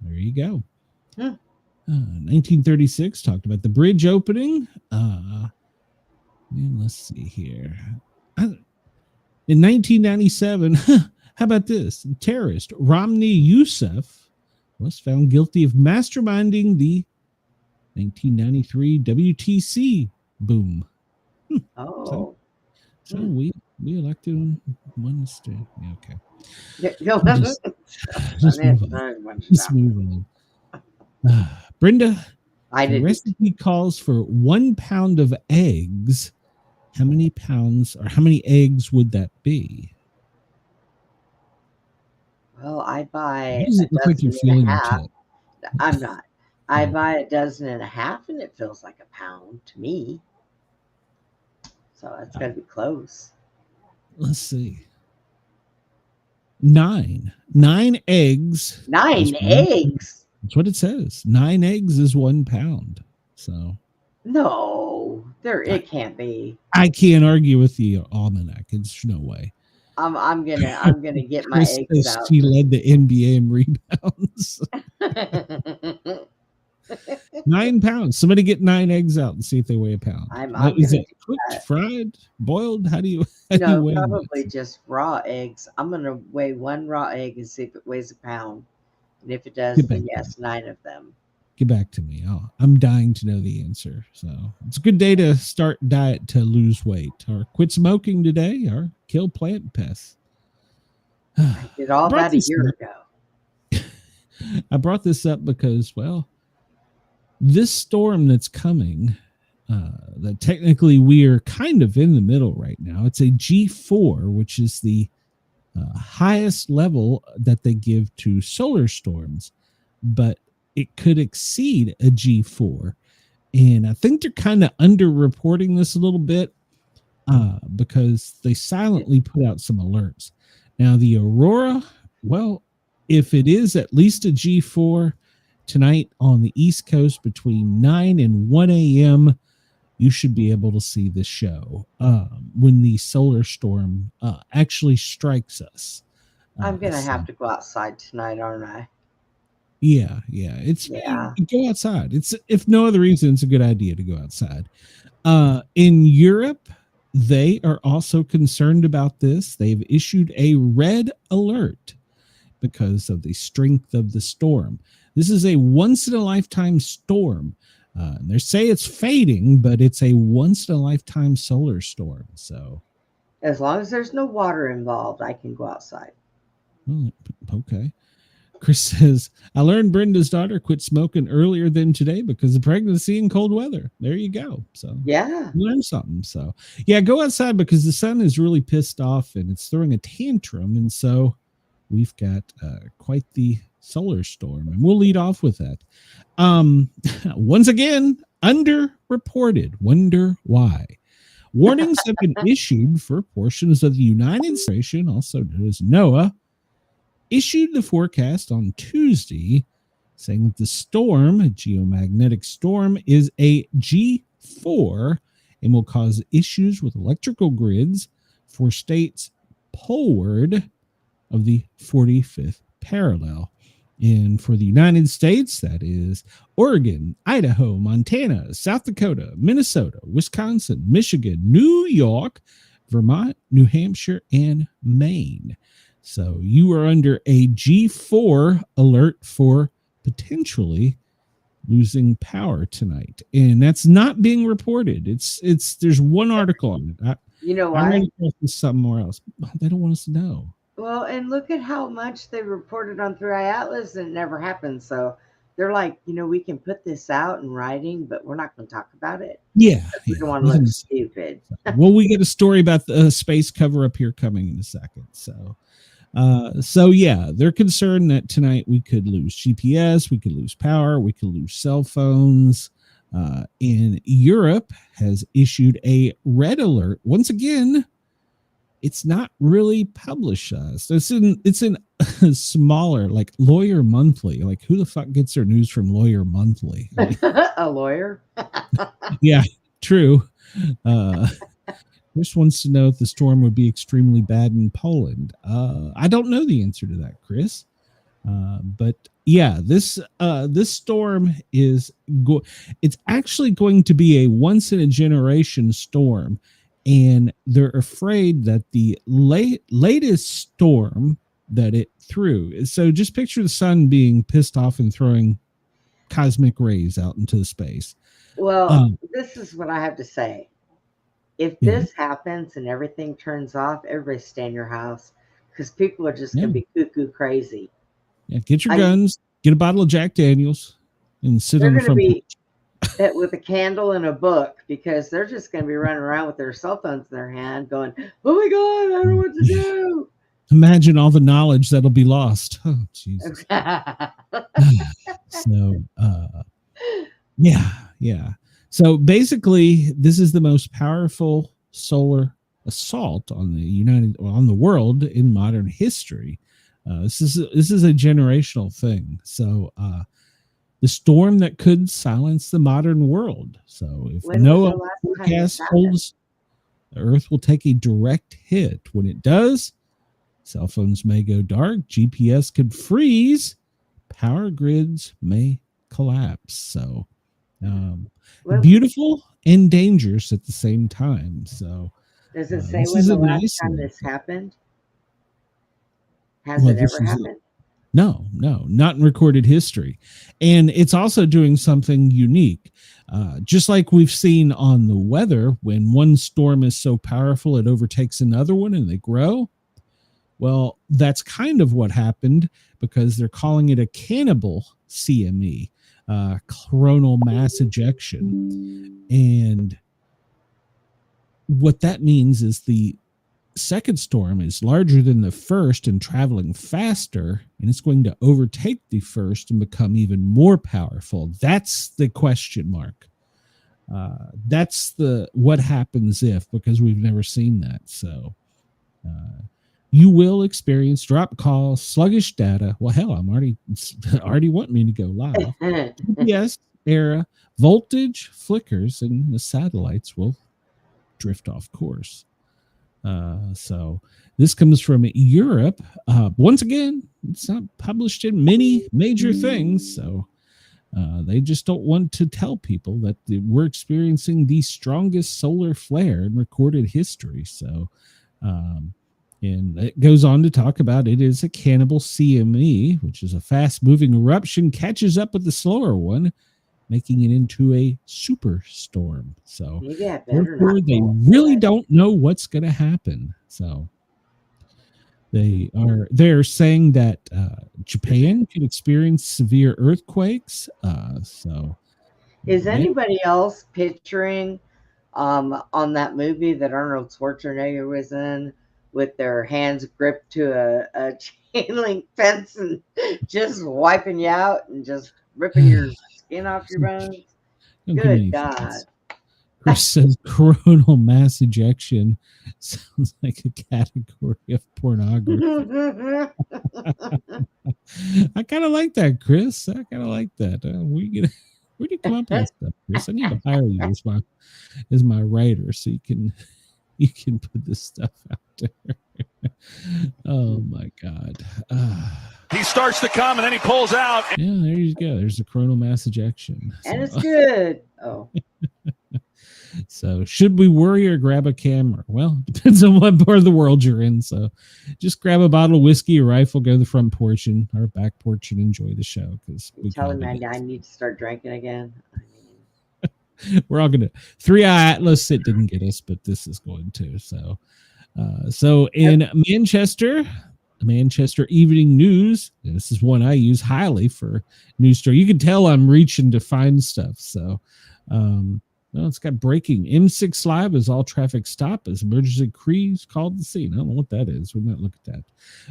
There you go. 1936, talked about the bridge opening. And let's see here. In 1997, how about this? Terrorist Romney Youssef was found guilty of masterminding the 1993 WTC boom. Oh. So we elected him one state. Yeah, okay. Just move on. Brenda, the recipe calls for 1 pound of eggs. How many pounds or how many eggs would that be? Well, I buy Does it look like you're feeling upset? I'm not. I buy a dozen and a half, and it feels like a pound to me. So it's got to be close. Let's see. 9 eggs. 9 eggs. That's what it says. 9 eggs is 1 pound. So no, it can't be. I can't argue with the almanac. It's no way. I'm gonna get my eggs out. She led the NBA in rebounds. 9 pounds. Somebody get 9 eggs out and see if they weigh a pound. Is it cooked, fried, boiled? How do you weigh probably just raw eggs. I'm gonna weigh 1 raw egg and see if it weighs a pound. And if it does, then yes, 9 of them. Get back to me. I'm dying to know the answer. So it's a good day to start diet to lose weight or quit smoking today or kill plant pests. I did all that a year ago. I brought this up because, well, this storm that's coming, that technically we are kind of in the middle right now. It's a G4, which is the highest level that they give to solar storms, but it could exceed a G4. And I think they're kind of underreporting this a little bit because they silently put out some alerts. Now, the Aurora, well, if it is at least a G4 tonight on the East Coast between 9 and 1 a.m., you should be able to see the show when the solar storm actually strikes us. I'm going to have to go outside tonight, aren't I? Yeah. Go outside. It's, if no other reason, it's a good idea to go outside. In Europe, they are also concerned about this. They've issued a red alert because of the strength of the storm. This is a once-in-a-lifetime storm. They say it's fading, but it's a once-in-a-lifetime solar storm. So, as long as there's no water involved, I can go outside. Well, okay. Chris says, I learned Brenda's daughter quit smoking earlier than today because of pregnancy and cold weather. There you go. So yeah, learn something. So yeah, go outside because the sun is really pissed off and it's throwing a tantrum. And so we've got quite the solar storm, and we'll lead off with that. Once again, underreported. Wonder why. Warnings have been issued for portions of the United States, also known as NOAA, issued the forecast on Tuesday, saying that the storm, a geomagnetic storm, is a G4 and will cause issues with electrical grids for states poleward of the 45th parallel. And for the United States, that is Oregon, Idaho, Montana, South Dakota, Minnesota, Wisconsin, Michigan, New York, Vermont, New Hampshire, and Maine. So you are under a G4 alert for potentially losing power tonight. And that's not being reported. It's there's one article on it. You know why? I'm going to post this somewhere else. They don't want us to know. Well, and look at how much they reported on 3i Atlas and it never happened. So they're like, we can put this out in writing, but we're not going to talk about it. Yeah, We yeah. don't want to look stupid. Well, we get a story about the space cover up here coming in a second. So yeah, they're concerned that tonight we could lose GPS, we could lose power, we could lose cell phones. And Europe has issued a red alert. Once again, it's not really published. It's in a smaller, like Lawyer Monthly. Like, who the fuck gets their news from Lawyer Monthly? A lawyer? Yeah, true. Chris wants to know if the storm would be extremely bad in Poland. I don't know the answer to that, Chris. But yeah, this storm is it's actually going to be a once in a generation storm, and they're afraid that the latest storm that it threw. So just picture the sun being pissed off and throwing cosmic rays out into the space. Well, this is what I have to say. If this happens and everything turns off, everybody stay in your house because people are just going to be cuckoo crazy. Yeah, get your guns, get a bottle of Jack Daniels, and sit on the front porch with a candle and a book, because they're just going to be running around with their cell phones in their hand going, oh my God, I don't know what to do. Imagine all the knowledge that'll be lost. Oh, Jesus. So, yeah. So basically, this is the most powerful solar assault on the world in modern history. This is a generational thing. So the storm that could silence the modern world. So if no forecast holds, the Earth will take a direct hit. When it does, cell phones may go dark, GPS could freeze, power grids may collapse. So beautiful and dangerous at the same time. So does it say when the last time this happened? Has it ever happened? No, not in recorded history. And it's also doing something unique. Just like we've seen on the weather, when one storm is so powerful, it overtakes another one and they grow. Well, that's kind of what happened, because they're calling it a cannibal CME, coronal mass ejection. And what that means is the second storm is larger than the first and traveling faster, and it's going to overtake the first and become even more powerful. That's the question mark. That's what happens if, because we've never seen that. So you will experience drop calls, sluggish data. Well, hell, I'm already wanting me to go live. Yes, era voltage flickers, and the satellites will drift off course. So this comes from Europe. Once again, it's not published in many major things. So they just don't want to tell people that we're experiencing the strongest solar flare in recorded history. So, and it goes on to talk about it is a cannibal CME, which is a fast moving eruption, catches up with the slower one, making it into a superstorm. So they really don't know what's going to happen. So they're saying that Japan could experience severe earthquakes. So is anybody else picturing on that movie that Arnold Schwarzenegger was in, with their hands gripped to a chain link fence and just wiping you out and just ripping your skin off your bones? Good God. Chris says coronal mass ejection sounds like a category of pornography. I kind of like that, Chris. I kind of like that. Where do you come up with stuff, Chris? I need to hire you as my writer, so you can put this stuff out there. Oh my God. He starts to come and then he pulls out. Yeah, there you go. There's a coronal mass ejection. And it's good. Oh. So should we worry or grab a camera? Well, depends on what part of the world you're in. So just grab a bottle of whiskey, a rifle, go to the front porch or back porch and enjoy the show. Because telling me I need to start drinking again. We're all going to 3i Atlas. It didn't get us, but this is going to. So in Manchester, the Manchester Evening News, and this is one I use highly for news story. You can tell I'm reaching to find stuff. So, well, it's got breaking. M6 Live is all traffic stop as emergency crews called the scene. I don't know what that is. We might look at that.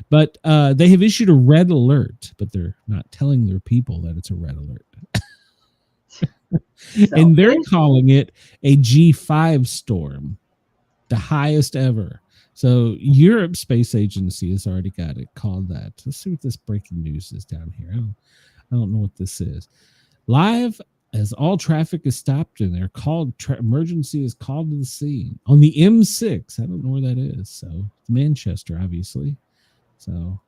But they have issued a red alert, but they're not telling their people that it's a red alert. And they're calling it a G5 storm, the highest ever. So Europe Space Agency has already got it called that. Let's see what this breaking news is down here. I don't know what this is. Live as all traffic is stopped and they're called, emergency is called to the scene on the M6. I don't know where that is. So Manchester, obviously. So, all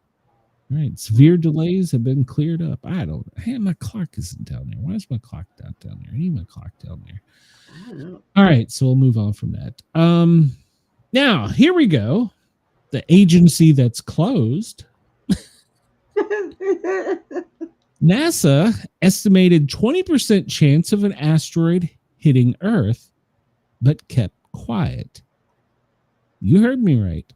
right. Severe delays have been cleared up. Hey, my clock isn't down there. Why is my clock not down there? I need my clock down there. I don't know. All right. So we'll move on from that. Now, here we go. The agency that's closed. NASA estimated 20% chance of an asteroid hitting Earth, but kept quiet. You heard me right.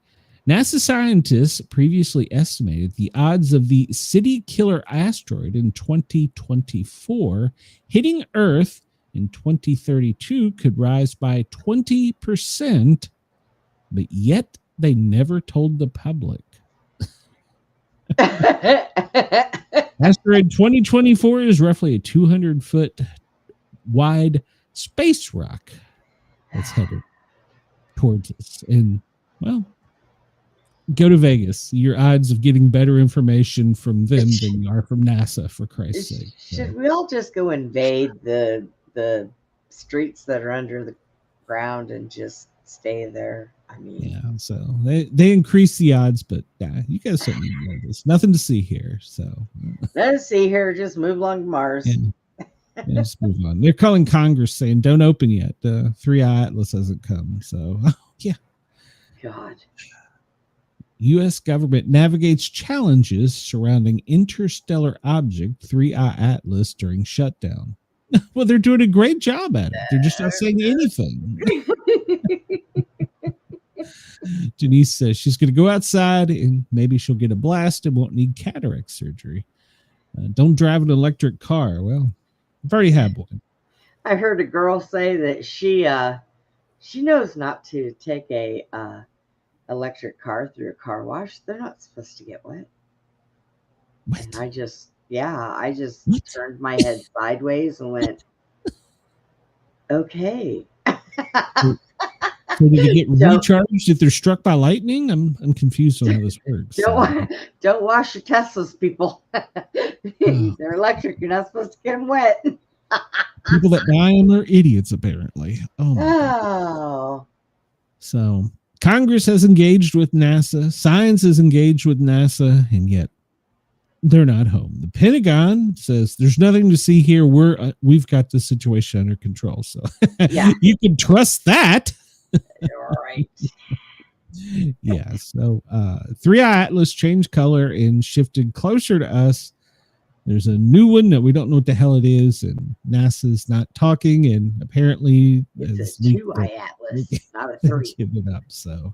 NASA scientists previously estimated the odds of the city killer asteroid in 2024 hitting Earth in 2032 could rise by 20%, but yet they never told the public. Asteroid 2024 is roughly a 200-foot wide space rock that's headed towards us. And, well, go to Vegas. Your odds of getting better information from them than you are from NASA, for Christ's sake. Should we all just go invade the streets that are under the ground and just stay there? I mean, yeah, so they increase the odds, but you guys don't need to know this. Nothing to see here. So let's see here. Just move along to Mars. Yeah, just move on. They're calling Congress saying, don't open yet. 3i Atlas hasn't come. So, yeah. God. U.S. government navigates challenges surrounding interstellar object 3i Atlas during shutdown. Well, they're doing a great job at it. They're just not saying anything. Denise says she's going to go outside and maybe she'll get a blast and won't need cataract surgery. Don't drive an electric car. Well, I've already had one. I heard a girl say that she knows not to take a electric car through a car wash. They're not supposed to get wet. What? And I just turned my head sideways and went, okay. So do they get recharged if they're struck by lightning? I'm confused on how this works. Don't wash your Teslas, people. They're electric. You're not supposed to get them wet. People that buy them are idiots, apparently. Oh. So Congress has engaged with NASA. Science is engaged with NASA, and yet they're not home. The Pentagon says there's nothing to see here. We've got the situation under control. So yeah. You can trust that. All right. Yeah. So 3i Atlas changed color and shifted closer to us. There's a new one that we don't know what the hell it is, and NASA's not talking, and apparently it's a 2i Atlas, not a 3. Give it up. So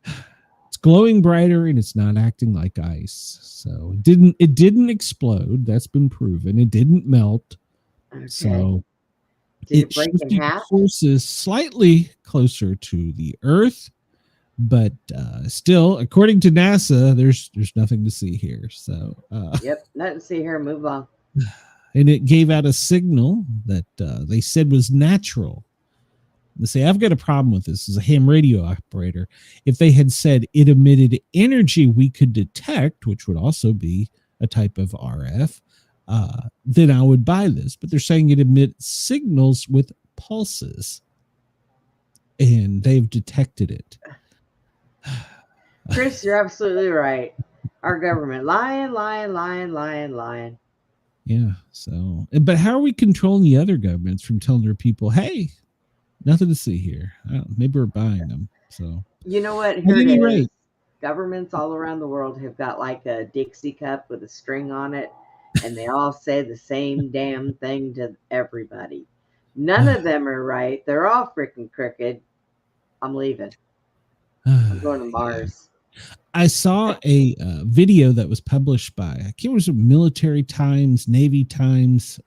it's glowing brighter and it's not acting like ice. So it didn't explode. That's been proven. It didn't melt. Okay. So did it break in half? Forces slightly closer to the Earth, but still, according to NASA, there's nothing to see here. So yep, nothing to see here. Move on. And it gave out a signal that they said was natural. They say, I've got a problem with this as a ham radio operator. If they had said it emitted energy we could detect, which would also be a type of RF, then I would buy this. But they're saying it emits signals with pulses, and they've detected it. Chris, you're absolutely right. Our government lying. Yeah. So, but how are we controlling the other governments from telling their people, hey, nothing to see here? Maybe we're buying them. So, you know what? Here it is. Governments all around the world have got like a Dixie cup with a string on it, and they all say the same damn thing to everybody. None of them are right. They're all freaking crooked. I'm leaving. I'm going to Mars. I saw a video that was published by, I can't remember, Military Times, Navy Times,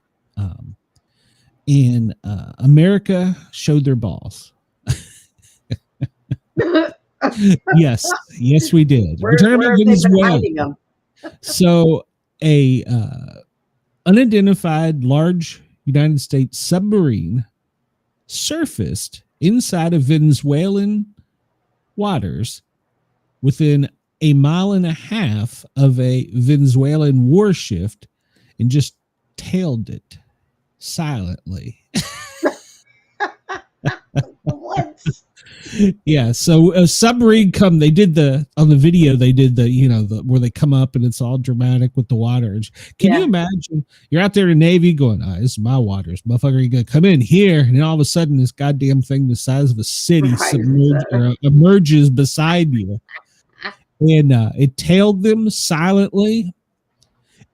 and America showed their balls. Yes, we did. We're talking about Venezuela. So a unidentified large United States submarine surfaced inside of Venezuelan waters within a mile and a half of a Venezuelan warship and just tailed it silently. What? Yeah, so a submarine on the video they did the where they come up and it's all dramatic with the water. Can you imagine you're out there in the Navy going, this is my waters, motherfucker, you're gonna come in here, and then all of a sudden this goddamn thing the size of a city emerges beside you, and it tailed them silently.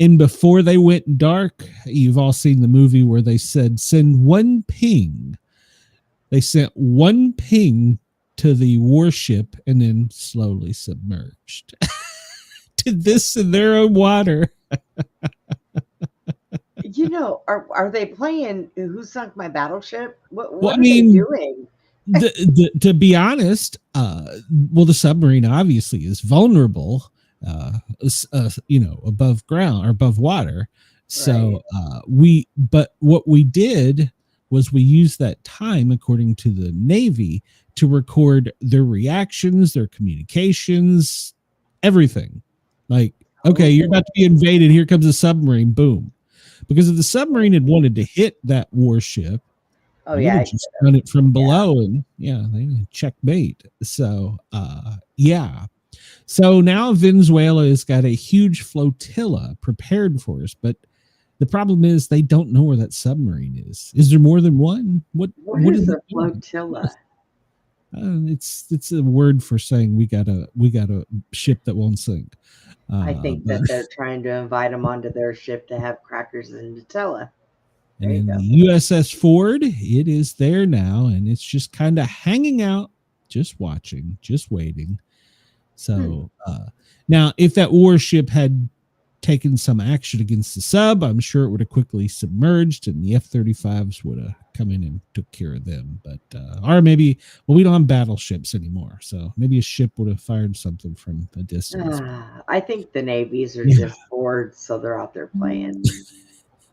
And before they went dark, you've all seen the movie where they said send one ping. They sent one ping to the warship and then slowly submerged. Did this in their own water. Are they playing Who Sunk My Battleship? What are they doing? To be honest, the submarine obviously is vulnerable, above ground or above water. So but what we did was we used that time, according to the Navy, to record their reactions, their communications, everything. Like, okay, you're about to be invaded. Here comes a submarine. Boom. Because if the submarine had wanted to hit that warship, just run it from below, and they checkmate. So, So now Venezuela has got a huge flotilla prepared for us, but the problem is they don't know where that submarine is. Is there more than one? What is a flotilla? It's a word for saying we got a ship that won't sink. I think that they're trying to invite them onto their ship to have crackers and Nutella. And in the USS Ford, it is there now, and it's just kind of hanging out, just watching, just waiting. So now, if that warship had taken some action against the sub, I'm sure it would have quickly submerged, and the F-35s would have come in and took care of them. But or maybe, we don't have battleships anymore, so maybe a ship would have fired something from a distance. I think the navies are just bored, so they're out there playing.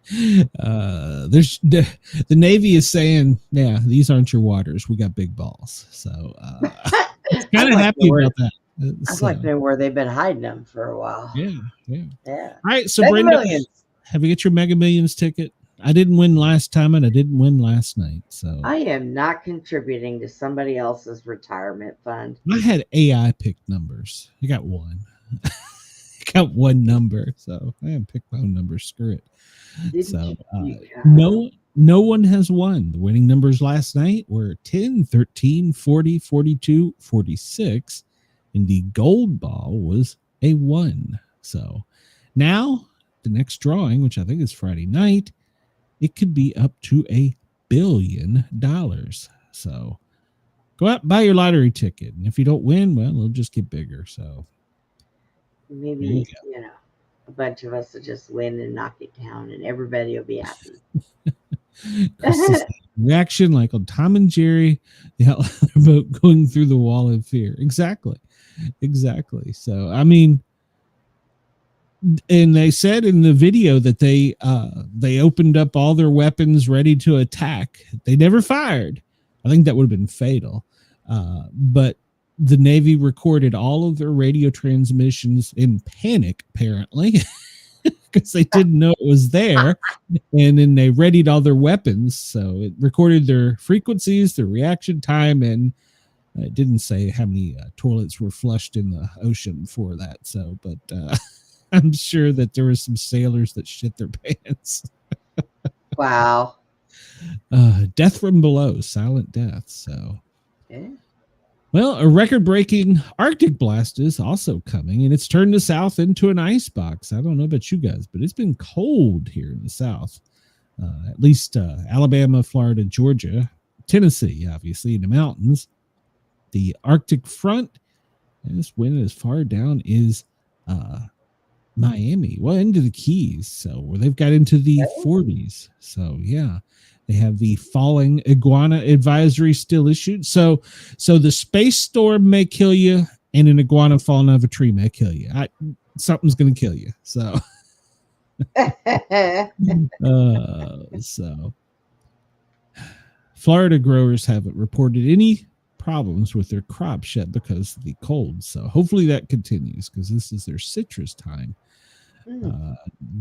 There's the Navy is saying, these aren't your waters. We got big balls, so kind of happy about that. I'd like to know where they've been hiding them for a while. Yeah. All right, so Brenda, have you got your Mega Millions ticket? I didn't win last time, and I didn't win last night. So I am not contributing to somebody else's retirement fund. I had AI pick numbers. I got one. I got one number, so I haven't picked my own number. Screw it. No one has won. The winning numbers last night were 10, 13, 40, 42, 46. And the gold ball was a 1. So now the next drawing, which I think is Friday night, it could be up to $1 billion. So go out and buy your lottery ticket. And if you don't win, well, it'll just get bigger. So maybe, a bunch of us will just win and knock it down, and everybody will be happy. Reaction like on Tom and Jerry, the outlander boat going through the wall of fear. Exactly. So, I mean, and they said in the video that they opened up all their weapons ready to attack. They never fired. I think that would have been fatal. But the Navy recorded all of their radio transmissions in panic, apparently, because they didn't know it was there. And then they readied all their weapons. So it recorded their frequencies, their reaction time, and it didn't say how many toilets were flushed in the ocean for that. So, but I'm sure that there were some sailors that shit their pants. Wow. Death from below, silent death. So, well, a record-breaking Arctic blast is also coming, and it's turned the South into an icebox. I don't know about you guys, but it's been cold here in the South. At least Alabama, Florida, Georgia, Tennessee, obviously, in the mountains. The Arctic front And this wind as far down is Miami, well, into the Keys. So where they've got into the 40s. So yeah, they have the falling iguana advisory still issued. So the space storm may kill you, and an iguana falling out of a tree may kill you. Something's going to kill you. So, so Florida growers haven't reported any problems with their crops yet because of the cold. So hopefully that continues because this is their citrus time.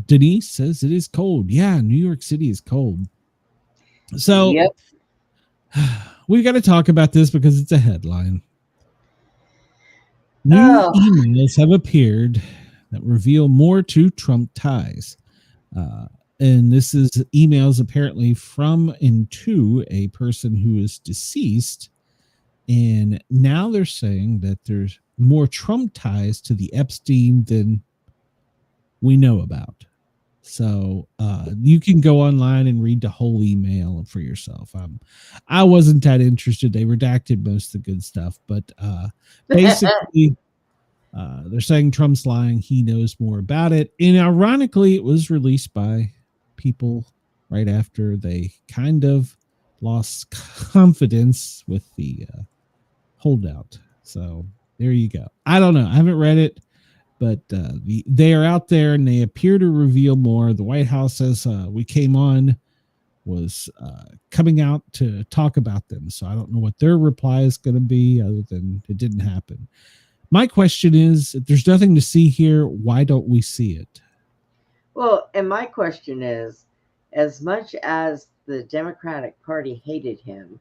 Denise says it is cold. Yeah, New York City is cold. So we've got to talk about this because it's a headline. New emails have appeared that reveal more to Trump ties. And this is emails apparently from and to a person who is deceased. And now they're saying that there's more Trump ties to the Epstein than we know about. So you can go online and read the whole email for yourself. I wasn't that interested. They redacted most of the good stuff, but basically they're saying Trump's lying. He knows more about it. And ironically, it was released by people right after they kind of lost confidence with the holdout. So there you go. I don't know. I haven't read it, but they are out there and they appear to reveal more. The White House says we came on was coming out to talk about them. So I don't know what their reply is going to be other than it didn't happen. My question is, if there's nothing to see here, why don't we see it? Well, and my question is, as much as the Democratic Party hated him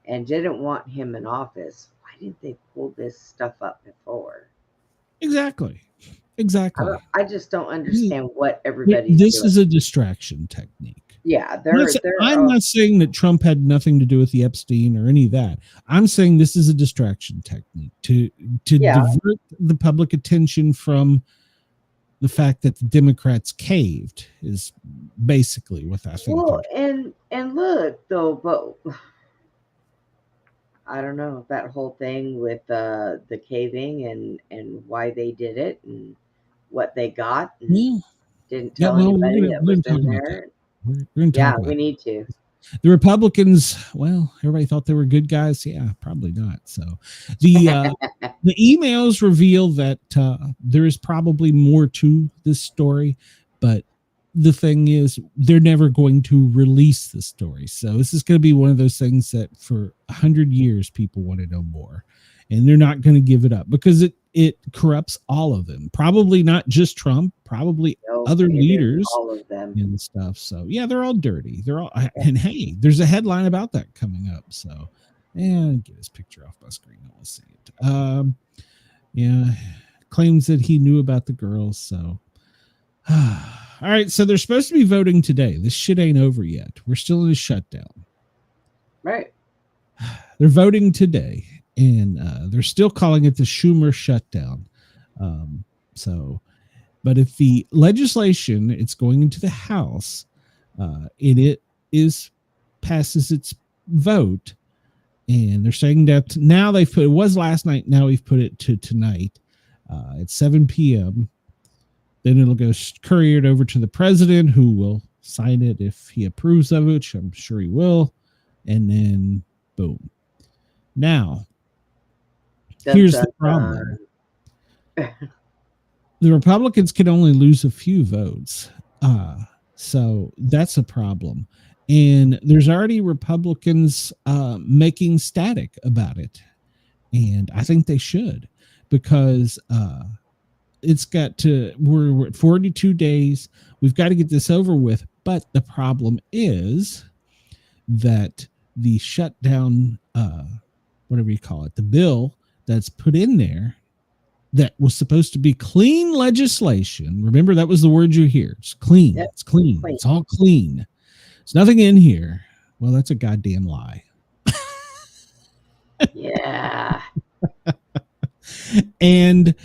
and didn't want him in office, why didn't they pull this stuff up before? Exactly. I just don't understand what everybody's This doing. is a distraction technique. Yeah, I'm not saying that Trump had nothing to do with the Epstein or any of that. I'm saying this is a distraction technique to divert the public attention from the fact that the Democrats caved is basically what I think. Well, and look though, but I don't know that whole thing with the caving and why they did it and what they got and didn't tell anybody that was in there. We need to. The Republicans, well, everybody thought they were good guys. Yeah, probably not. So the emails reveal that there is probably more to this story, but the thing is they're never going to release the story. So this is going to be one of those things that for 100 years people want to know more, and they're not going to give it up because it corrupts all of them. Probably not just Trump, probably other leaders, all of them and stuff. So yeah, they're all dirty. They're all, and hey, there's a headline about that coming up. So, and get his picture off my screen. Let's see it. Yeah, claims that he knew about the girls. So, all right. So they're supposed to be voting today. This shit ain't over yet. We're still in a shutdown. Right. They're voting today, and they're still calling it the Schumer shutdown. But if the legislation, it's going into the House, it passes its vote, and they're saying that now they've put, it was last night, now we've put it to tonight at 7 p.m. Then it'll go couriered over to the president, who will sign it if he approves of it, which I'm sure he will, and then boom. Now, here's the problem. The Republicans can only lose a few votes. So that's a problem. And there's already Republicans making static about it. And I think they should, because it's got to, we're at 42 days. We've got to get this over with. But the problem is that the shutdown, whatever you call it, the bill that's put in there, that was supposed to be clean legislation. Remember, that was the word you hear. It's clean. Yep. It's clean. It's all clean. There's nothing in here. Well, that's a goddamn lie. Yeah. And,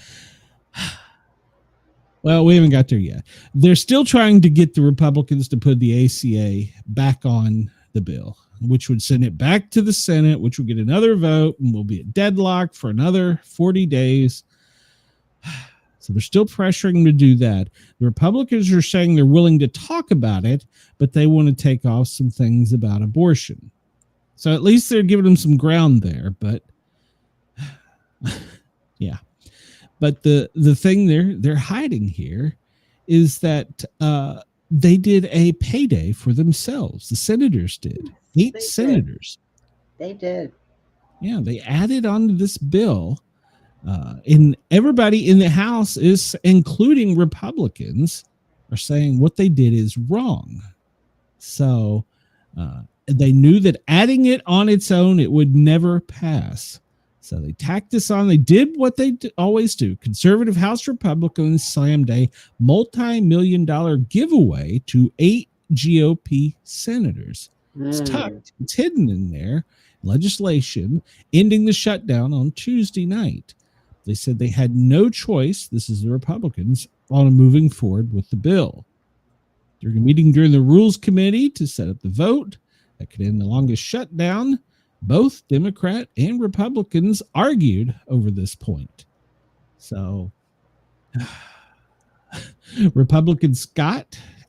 well, we haven't got there yet. They're still trying to get the Republicans to put the ACA back on the bill, which would send it back to the Senate, which would get another vote, and will be at deadlock for another 40 days. So they're still pressuring to do that. The Republicans are saying they're willing to talk about it, but they want to take off some things about abortion. So at least they're giving them some ground there, but yeah. But the thing they're hiding here is that they did a payday for themselves. The senators did. 8 senators. They did. Yeah, they added onto this bill. And everybody in the House is, including Republicans, are saying what they did is wrong. So they knew that adding it on its own, it would never pass. So they tacked this on. They did what they always do. Conservative House Republicans slammed a multi-million-dollar giveaway to 8 GOP senators. It's tucked. It's hidden in there. Legislation ending the shutdown on Tuesday night. They said they had no choice, this is the Republicans, on moving forward with the bill. During a meeting during the Rules Committee to set up the vote that could end the longest shutdown, both Democrat and Republicans argued over this point. So, Republican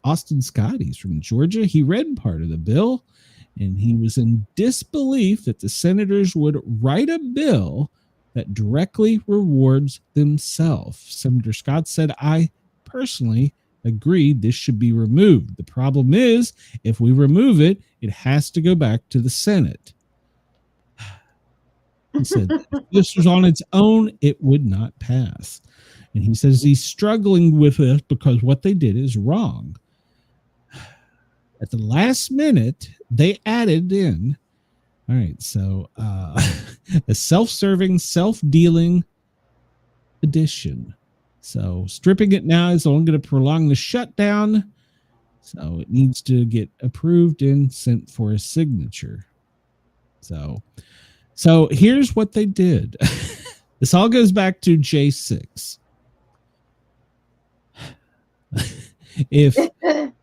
Austin Scott, he's from Georgia, he read part of the bill, and he was in disbelief that the senators would write a bill that directly rewards themselves. Senator Scott said, I personally agree this should be removed. The problem is, if we remove it, it has to go back to the Senate. He said, if this was on its own, it would not pass. And he says he's struggling with it because what they did is wrong. At the last minute, they added in, all right, so a self-serving, self-dealing edition. So stripping it now is only going to prolong the shutdown. So it needs to get approved and sent for a signature. So here's what they did. This all goes back to J6. If the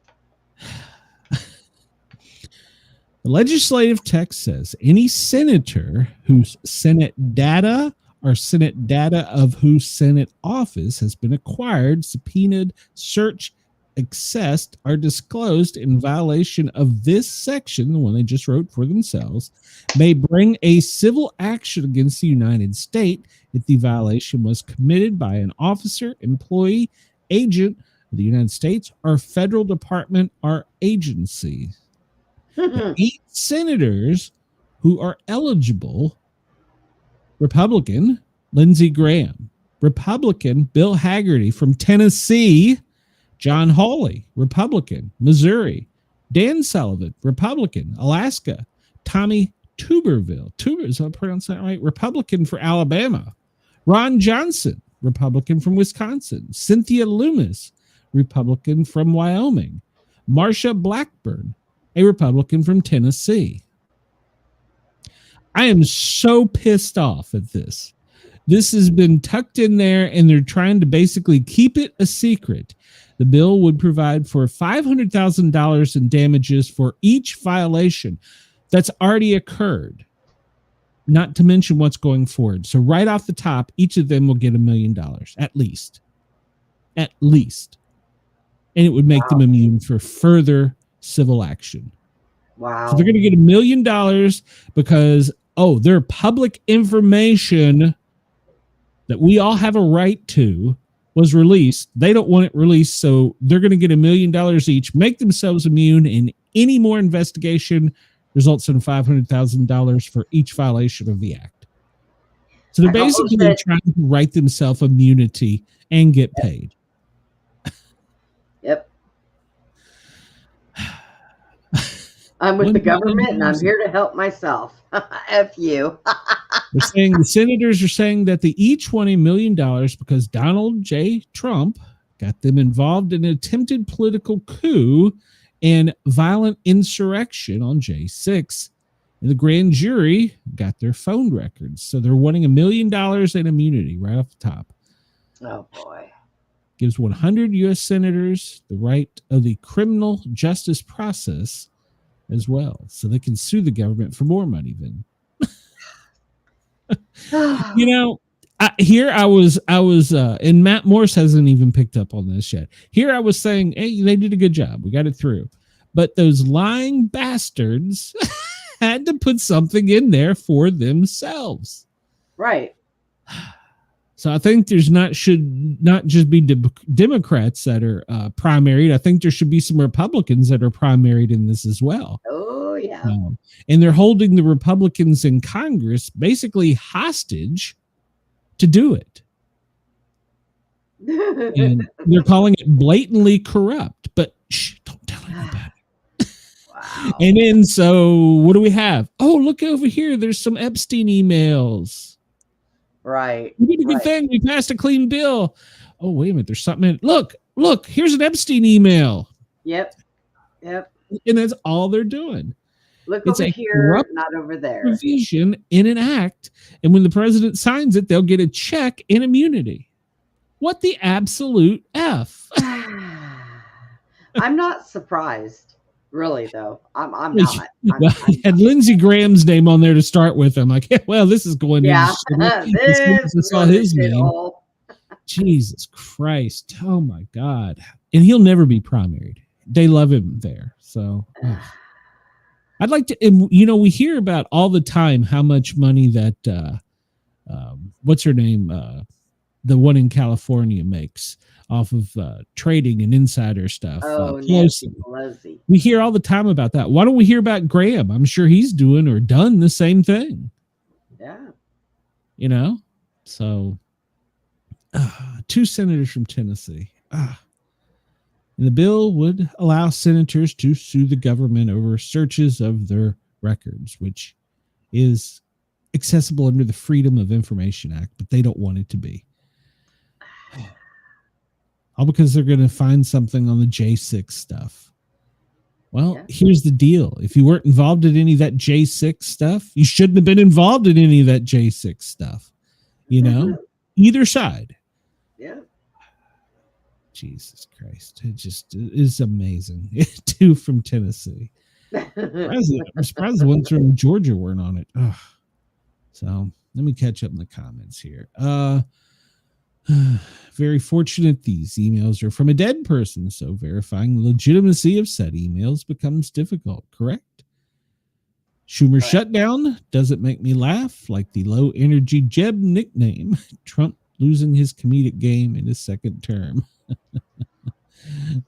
legislative text says any senator whose Senate data or Senate data of whose Senate office has been acquired, subpoenaed, searched, accessed, are disclosed in violation of this section, the one they just wrote for themselves, may bring a civil action against the United States if the violation was committed by an officer, employee, agent of the United States, or federal department or agency. 8 senators who are eligible: Republican Lindsey Graham, Republican Bill Hagerty from Tennessee, John Hawley, Republican Missouri, Dan Sullivan, Republican Alaska, Tommy Tuberville, is I pronounce that right? Republican for Alabama, Ron Johnson, Republican from Wisconsin, Cynthia Loomis, Republican from Wyoming, Marsha Blackburn, a Republican from Tennessee. I am so pissed off at this. This has been tucked in there, and they're trying to basically keep it a secret. The bill would provide for $500,000 in damages for each violation that's already occurred, not to mention what's going forward. So right off the top, each of them will get $1 million, at least. At least. And it would make them immune for further civil action. Wow. So they're going to get $1 million because, their public information that we all have a right to was released. They don't want it released, so they're going to get $1 million each, make themselves immune, and any more investigation results in $500,000 for each violation of the act. So they're basically trying to write themselves immunity and get paid. Yep. I'm with the government, and I'm here to help myself. F you. They're saying the senators are saying that they each won $1 million because Donald J. Trump got them involved in an attempted political coup and violent insurrection on J6. And the grand jury got their phone records. So they're wanting $1 million in immunity right off the top. Oh, boy. Gives 100 U.S. senators the right of the criminal justice process as well, so they can sue the government for more money. Then, you know, here I was, and Matt Morse hasn't even picked up on this yet. Here I was saying, hey, they did a good job. We got it through. But those lying bastards had to put something in there for themselves. Right. So I think should not just be Democrats that are primaried. I think there should be some Republicans that are primaried in this as well. Oh, yeah. And they're holding the Republicans in Congress basically hostage to do it. And they're calling it blatantly corrupt, but shh, don't tell anybody. Wow. And then, so what do we have? Oh, look over here. There's some Epstein emails. Right. We did a good thing. We passed a clean bill. Oh, wait a minute. There's something in it. Look, here's an Epstein email. Yep. And that's all they're doing. Look It's over a here, not over there. Provision in an act. And when the president signs it, they'll get a check and immunity. What the absolute F? I'm not surprised. Really, though. I'm not. He had Lindsey Graham's name on there to start with. I'm like, well, this is going yeah. This saw his name. Jesus Christ. Oh, my God. And he'll never be primaried. They love him there. So I'd like to, and, you know, we hear about all the time how much money that, what's her name? The one in California makes off of trading and insider stuff. Oh, Pelosi. We hear all the time about that. Why don't we hear about Graham? I'm sure he's doing or done the same thing. Yeah. You know? So, 2 senators from Tennessee. And the bill would allow senators to sue the government over searches of their records, which is accessible under the Freedom of Information Act, but they don't want it to be. All because they're going to find something on the J6 stuff. Well, Here's the deal. If you weren't involved in any of that J6 stuff, you shouldn't have been involved in any of that J6 stuff. You know? Either side. Yeah. Jesus Christ. It just is amazing. 2 from Tennessee. I'm surprised the ones from Georgia weren't on it. Ugh. So let me catch up in the comments here. Very fortunate these emails are from a dead person, so verifying the legitimacy of said emails becomes difficult, correct? Schumer shutdown doesn't make me laugh like the low energy Jeb nickname. Trump losing his comedic game in his second term.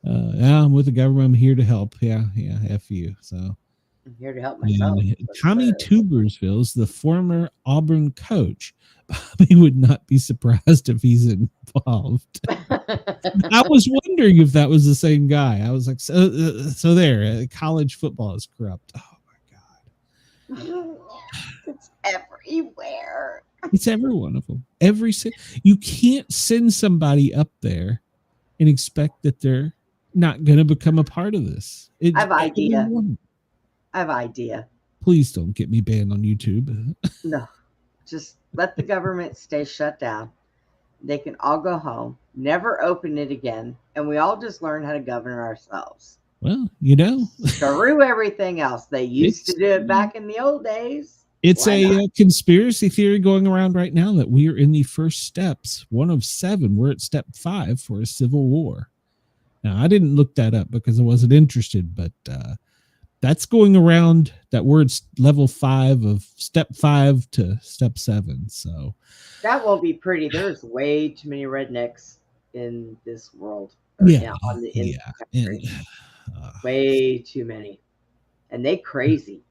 I'm with the government. I'm here to help. Yeah, F you. So I'm here to help myself. Tommy Tubersville is the former Auburn coach. Bobby would not be surprised if he's involved. I was wondering if that was the same guy. I was like, so there, college football is corrupt. Oh my God. It's everywhere. It's every one of them. You can't send somebody up there and expect that they're not going to become a part of this. I have idea. Please don't get me banned on YouTube. No, just let the government stay shut down. They can all go home, never open it again, and we all just learn how to govern ourselves. Well, you know. Screw everything else. They used to do it back in the old days. It's a conspiracy theory going around right now that we are in the first steps, one of 7. We're at step 5 for a civil war. Now, I didn't look that up because I wasn't interested, but that's going around that word's level 5 of step 5 to step 7. So that will be pretty. There's way too many rednecks in this world. Way too many. And they crazy.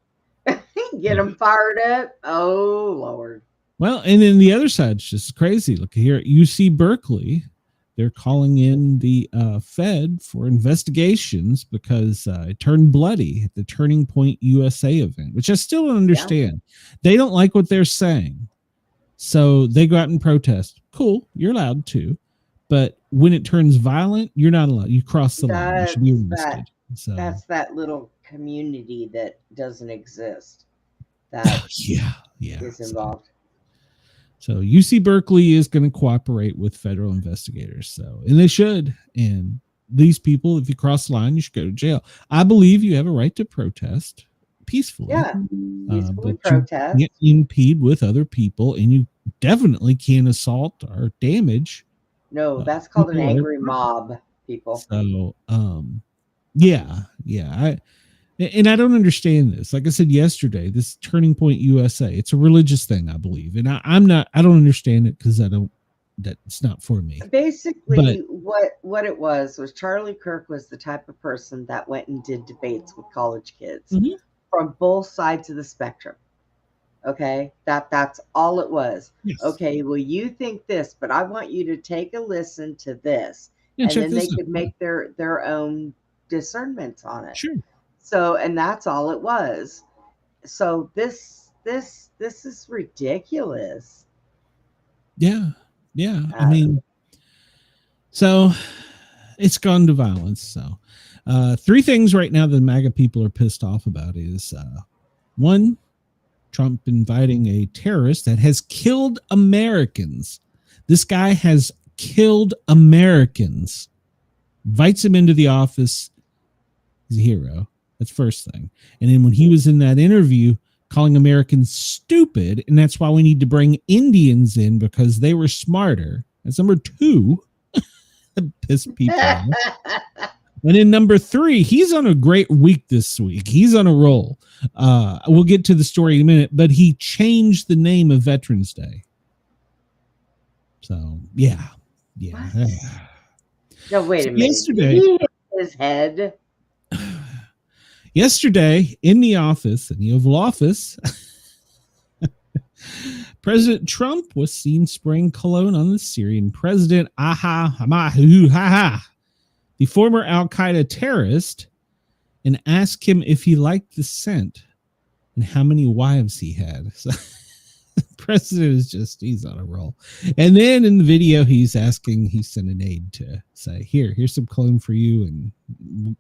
Get them fired up. Oh, Lord. Well, and then the other side's just crazy. Look here at UC Berkeley. They're calling in the Fed for investigations because it turned bloody at the Turning Point USA event, which I still don't understand. Yeah. They don't like what they're saying. So they go out and protest. Cool. You're allowed to. But when it turns violent, you're not allowed. You cross the line. You should be arrested. That's that little community that doesn't exist. That is involved. So UC Berkeley is going to cooperate with federal investigators. So, and they should. And these people, if you cross the line, you should go to jail. I believe you have a right to protest peacefully. Yeah, peacefully but protest. you can't impede with other people, and you definitely can't assault or damage. No, that's called an people angry mob, people. So, yeah. And I don't understand this. Like I said yesterday, this Turning Point USA, it's a religious thing, I believe. And I don't understand it because that's not for me. Basically, what it was Charlie Kirk was the type of person that went and did debates with college kids from both sides of the spectrum. Okay, that's all it was. Yes. Okay, well, you think this, but I want you to take a listen to this, and then they could make their own discernments on it. Sure. So, and that's all it was. So this is ridiculous. Yeah. I mean, so it's gone to violence. So, 3 things right now that MAGA people are pissed off about is 1, Trump inviting a terrorist that has killed Americans. This guy has killed Americans. Invites him into the office. He's a hero. That's first thing. And then when he was in that interview calling Americans stupid, and that's why we need to bring Indians in because they were smarter. That's number 2. That pissed people off. And then number 3, he's on a great week this week. He's on a roll. We'll get to the story in a minute, but he changed the name of Veterans Day. So, yeah. No, wait a minute. Yesterday, he hit his head. Yesterday, in the Oval Office, President Trump was seen spraying cologne on the Syrian president, the former Al-Qaeda terrorist, and asked him if he liked the scent and how many wives he had. So, the president he's on a roll. And then in the video, he sent an aide to say, here's some cologne for you, and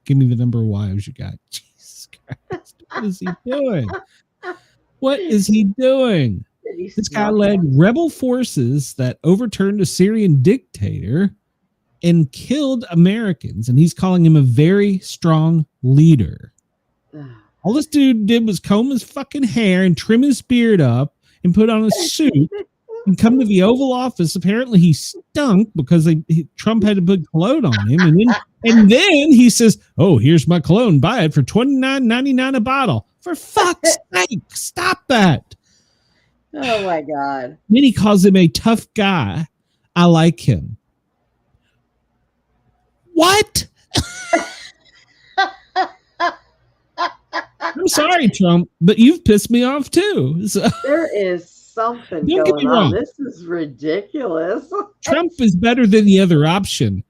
give me the number of wives you got. Jesus Christ. What is he doing? What is he doing? This guy led rebel forces that overturned a Syrian dictator and killed Americans, and he's calling him a very strong leader. All this dude did was comb his fucking hair and trim his beard up and put on a suit and come to the Oval Office. Apparently he stunk because Trump had to put cologne on him. And then he says, oh, here's my cologne. Buy it for $29.99 a bottle. For fuck's sake, stop that. Oh, my God. Then he calls him a tough guy. I like him. What? I'm sorry, Trump, but you've pissed me off too. So. There is something going on. This is ridiculous. Trump is better than the other option.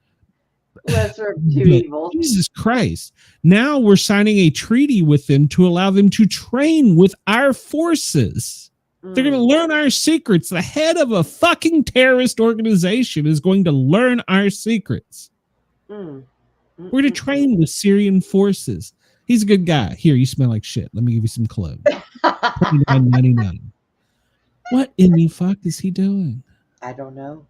Lesser of 2 evils. Jesus Christ. Now we're signing a treaty with them to allow them to train with our forces. They're going to learn our secrets. The head of a fucking terrorist organization is going to learn our secrets. We're going to train with Syrian forces. He's a good guy. Here, you smell like shit. Let me give you some cologne. $29.99. What in the fuck is he doing? I don't know.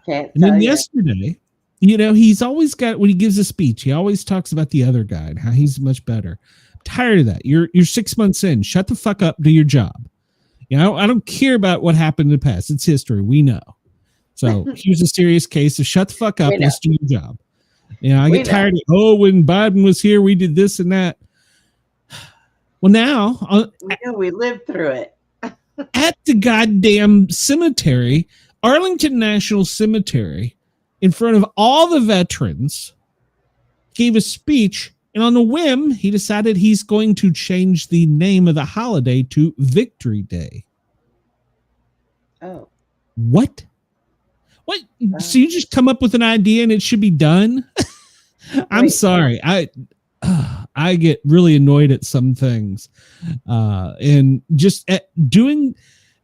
Can't and then yesterday, he's always got, when he gives a speech, he always talks about the other guy and how he's much better. I'm tired of that. You're 6 months in. Shut the fuck up. Do your job. I don't care about what happened in the past. It's history. We know. So here's a serious case of shut the fuck up. Let's do your job. I get tired of, when Biden was here, we did this and that. Well, now we lived through it. At the goddamn cemetery, Arlington National Cemetery, in front of all the veterans, gave a speech, and on a whim, he decided he's going to change the name of the holiday to Victory Day. Oh. What? So you just come up with an idea and it should be done? I'm sorry. I get really annoyed at some things. And just doing,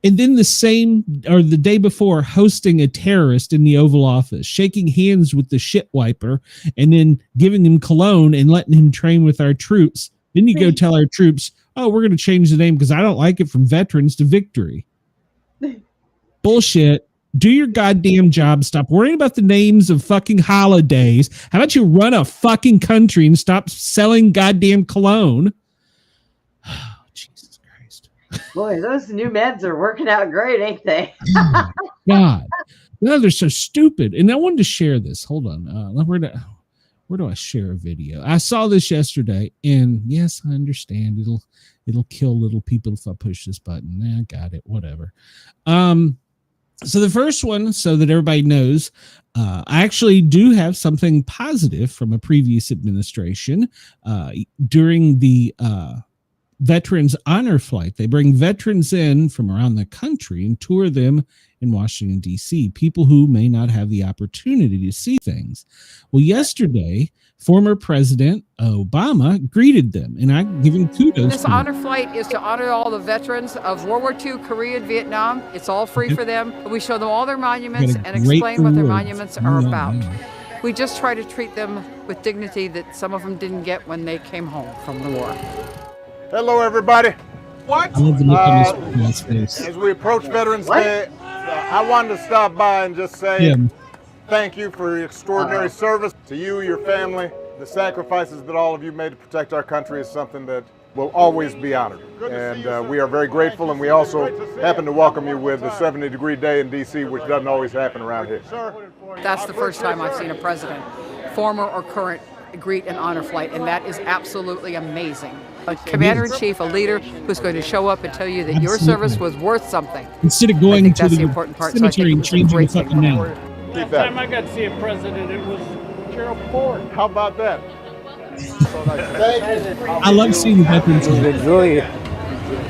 and then the day before, hosting a terrorist in the Oval Office, shaking hands with the shit wiper, and then giving him cologne and letting him train with our troops. Then you go tell our troops, oh, we're going to change the name because I don't like it from veterans to victory. Bullshit. Do your goddamn job. Stop worrying about the names of fucking holidays. How about you run a fucking country and stop selling goddamn cologne? Oh, Jesus Christ. Boy, those new meds are working out great, ain't they? Oh, my God. No, they're so stupid. And I wanted to share this. Hold on. Where do I share a video? I saw this yesterday, and yes, I understand it'll kill little people if I push this button. I got it. Whatever. So the first one, so that everybody knows, I actually do have something positive from a previous administration. During the Veterans Honor Flight, they bring veterans in from around the country and tour them in Washington, D.C., people who may not have the opportunity to see things. Well, yesterday, former President Obama greeted them, and I give him kudos. This honor flight is to honor all the veterans of World War II, Korea, and Vietnam. It's all free for them. We show them all their monuments and explain what their monuments are about. We just try to treat them with dignity that some of them didn't get when they came home from the war. Hello, everybody. What? I love the look on his face. As we approach Veterans Day, I wanted to stop by and just say thank you for your extraordinary service to you, your family. The sacrifices that all of you made to protect our country is something that will always be honored. And we are very grateful, and we also happen to welcome you with a 70-degree day in D.C., which doesn't always happen around here. That's the first time I've seen a president, former or current, greet an honor flight, and that is absolutely amazing. A commander-in-chief, a leader who's going to show up and tell you that your service was worth something. Instead of going to that's the important part. cemetery and changing the fucking name. Last time I got to see a president, it was Gerald Ford. How about that? I love seeing veterans. It's a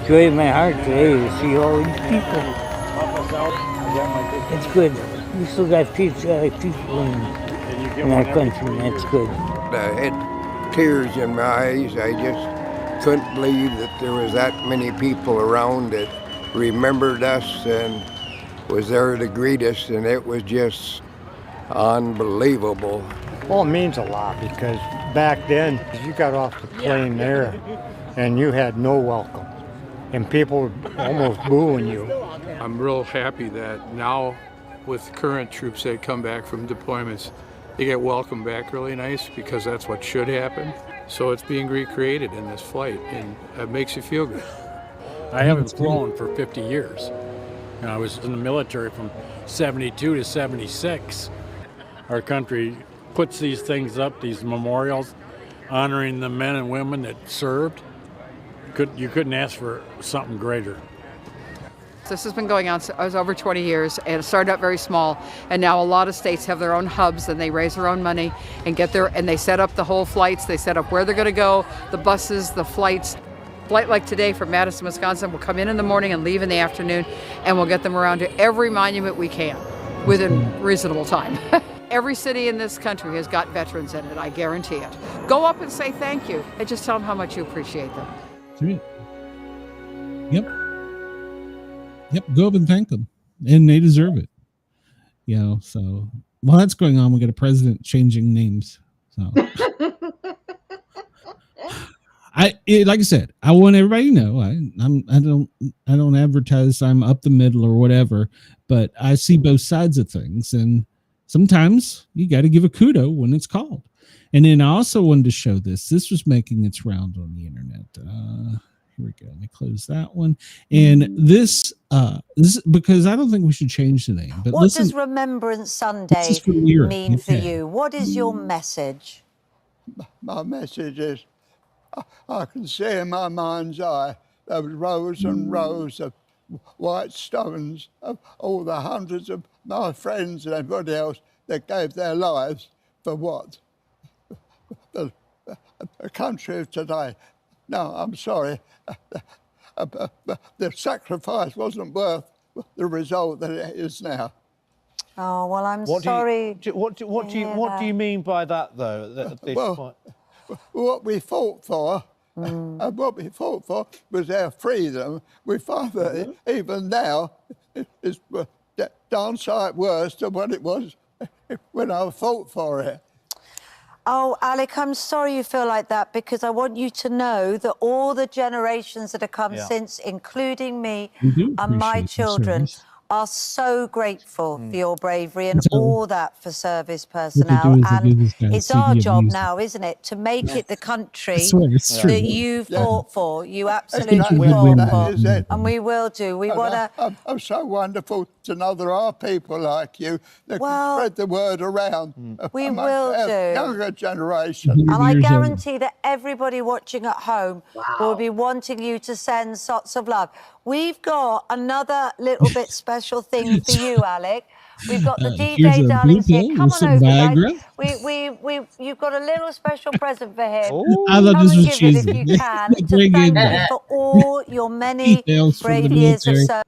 joy in my heart today to see all these people. It's good. We still got people in our country, and that's good. I had tears in my eyes. I just couldn't believe that there was that many people around that remembered us and was there to greet us, and it was just unbelievable. Well, it means a lot because back then you got off the plane there and you had no welcome and people were almost booing you. I'm real happy that now with current troops that come back from deployments, they get welcomed back really nice because that's what should happen. So it's being recreated in this flight, and it makes you feel good. I haven't flown for 50 years. I was in the military from 72 to 76. Our country puts these things up, these memorials, honoring the men and women that served. You couldn't ask for something greater. This has been going on over 20 years, and it started out very small, and now a lot of states have their own hubs, and they raise their own money and and they set up the whole flights. They set up where they're going to go, the buses, the flights. Flight like today from Madison, Wisconsin will come in the morning and leave in the afternoon, and we'll get them around to every monument we can within reasonable time. Every city in this country has got veterans in it, I guarantee it. Go up and say thank you, and just tell them how much you appreciate them. That's right. Yep, go up and thank them, and they deserve it. So while that's going on, we got a president changing names. So, like I said, I want everybody to know I don't advertise I'm up the middle or whatever, but I see both sides of things, and sometimes you got to give a kudo when it's called. And then I also wanted to show this. This was making its round on the internet. Here we go. Let me close that one. And this because I don't think we should change the name. But what does Remembrance Sunday mean for you? What is your message? My message is I can see in my mind's eye those rows and rows of white stones of all the hundreds of my friends and everybody else that gave their lives for what? The country of today. No, I'm sorry. The sacrifice wasn't worth the result that it is now. Oh, well, I'm sorry. What do you mean by that, though? What we fought for, and what we fought for was our freedom. We find that even now it's darn sight worse than what it was when I fought for it. Oh, Alec, I'm sorry you feel like that, because I want you to know that all the generations that have come since, including me and my children, are so grateful for your bravery and So, all that for service what they do personnel. is they give And this guy a it's our CD of job music. now, isn't it, to make it the country I swear, it's true. that you fought for. You absolutely Exactly. fought That for. is it. And we will do. We want to... I'm so wonderful to know there are people like you that can spread the word around. We will do. Younger generation. And I guarantee that everybody watching at home will be wanting you to send lots of love. We've got another little bit special thing for you, Alec. We've got the Here's DJ a darlings blue here. pill Come with on some over, Viagra. guys. You've got a little special present for him. I thought Come this and was give it if cheesy. you can to Bring thank in you for all your many details from the brave years of military. service.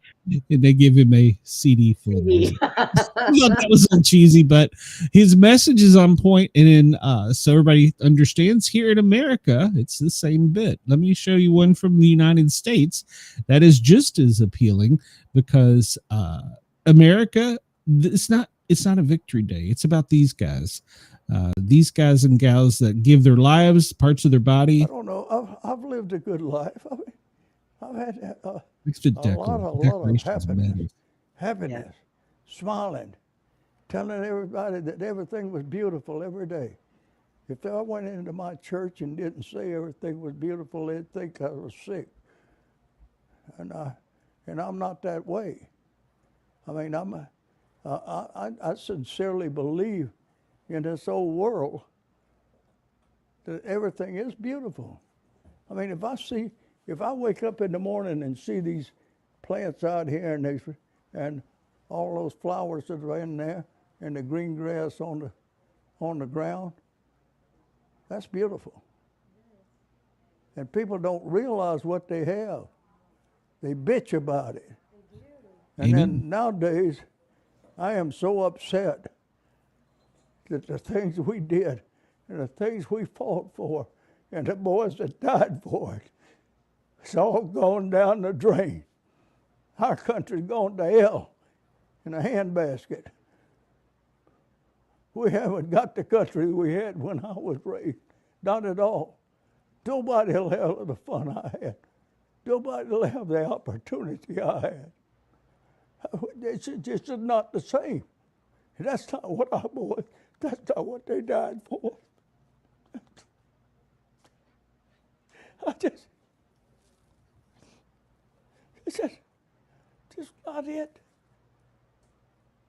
And they give him a CD full of music. I thought that was a little cheesy, but his message is on point. And so everybody understands, here in America, it's the same bit. Let me show you one from the United States that is just as appealing, because America, it's not a victory day. It's about these guys and gals that give their lives, parts of their body. I don't know. I've lived a good life. I mean, I've had a lot of happiness, smiling, telling everybody that everything was beautiful every day. If I went into my church and didn't say everything was beautiful, they'd think I was sick. And I'm not that way. I mean, I sincerely believe in this old world that everything is beautiful. I mean, if I wake up in the morning and see these plants out here and all those flowers that are in there and the green grass on the ground, that's beautiful. And people don't realize what they have. They bitch about it. And then nowadays, I am so upset that the things we did and the things we fought for and the boys that died for it, it's all gone down the drain. Our country's gone to hell in a handbasket. We haven't got the country we had when I was raised. Not at all. Nobody will have the fun I had. Nobody will have the opportunity I had. It's just not the same. That's not what our boys, that's not what they died for. It's just not it.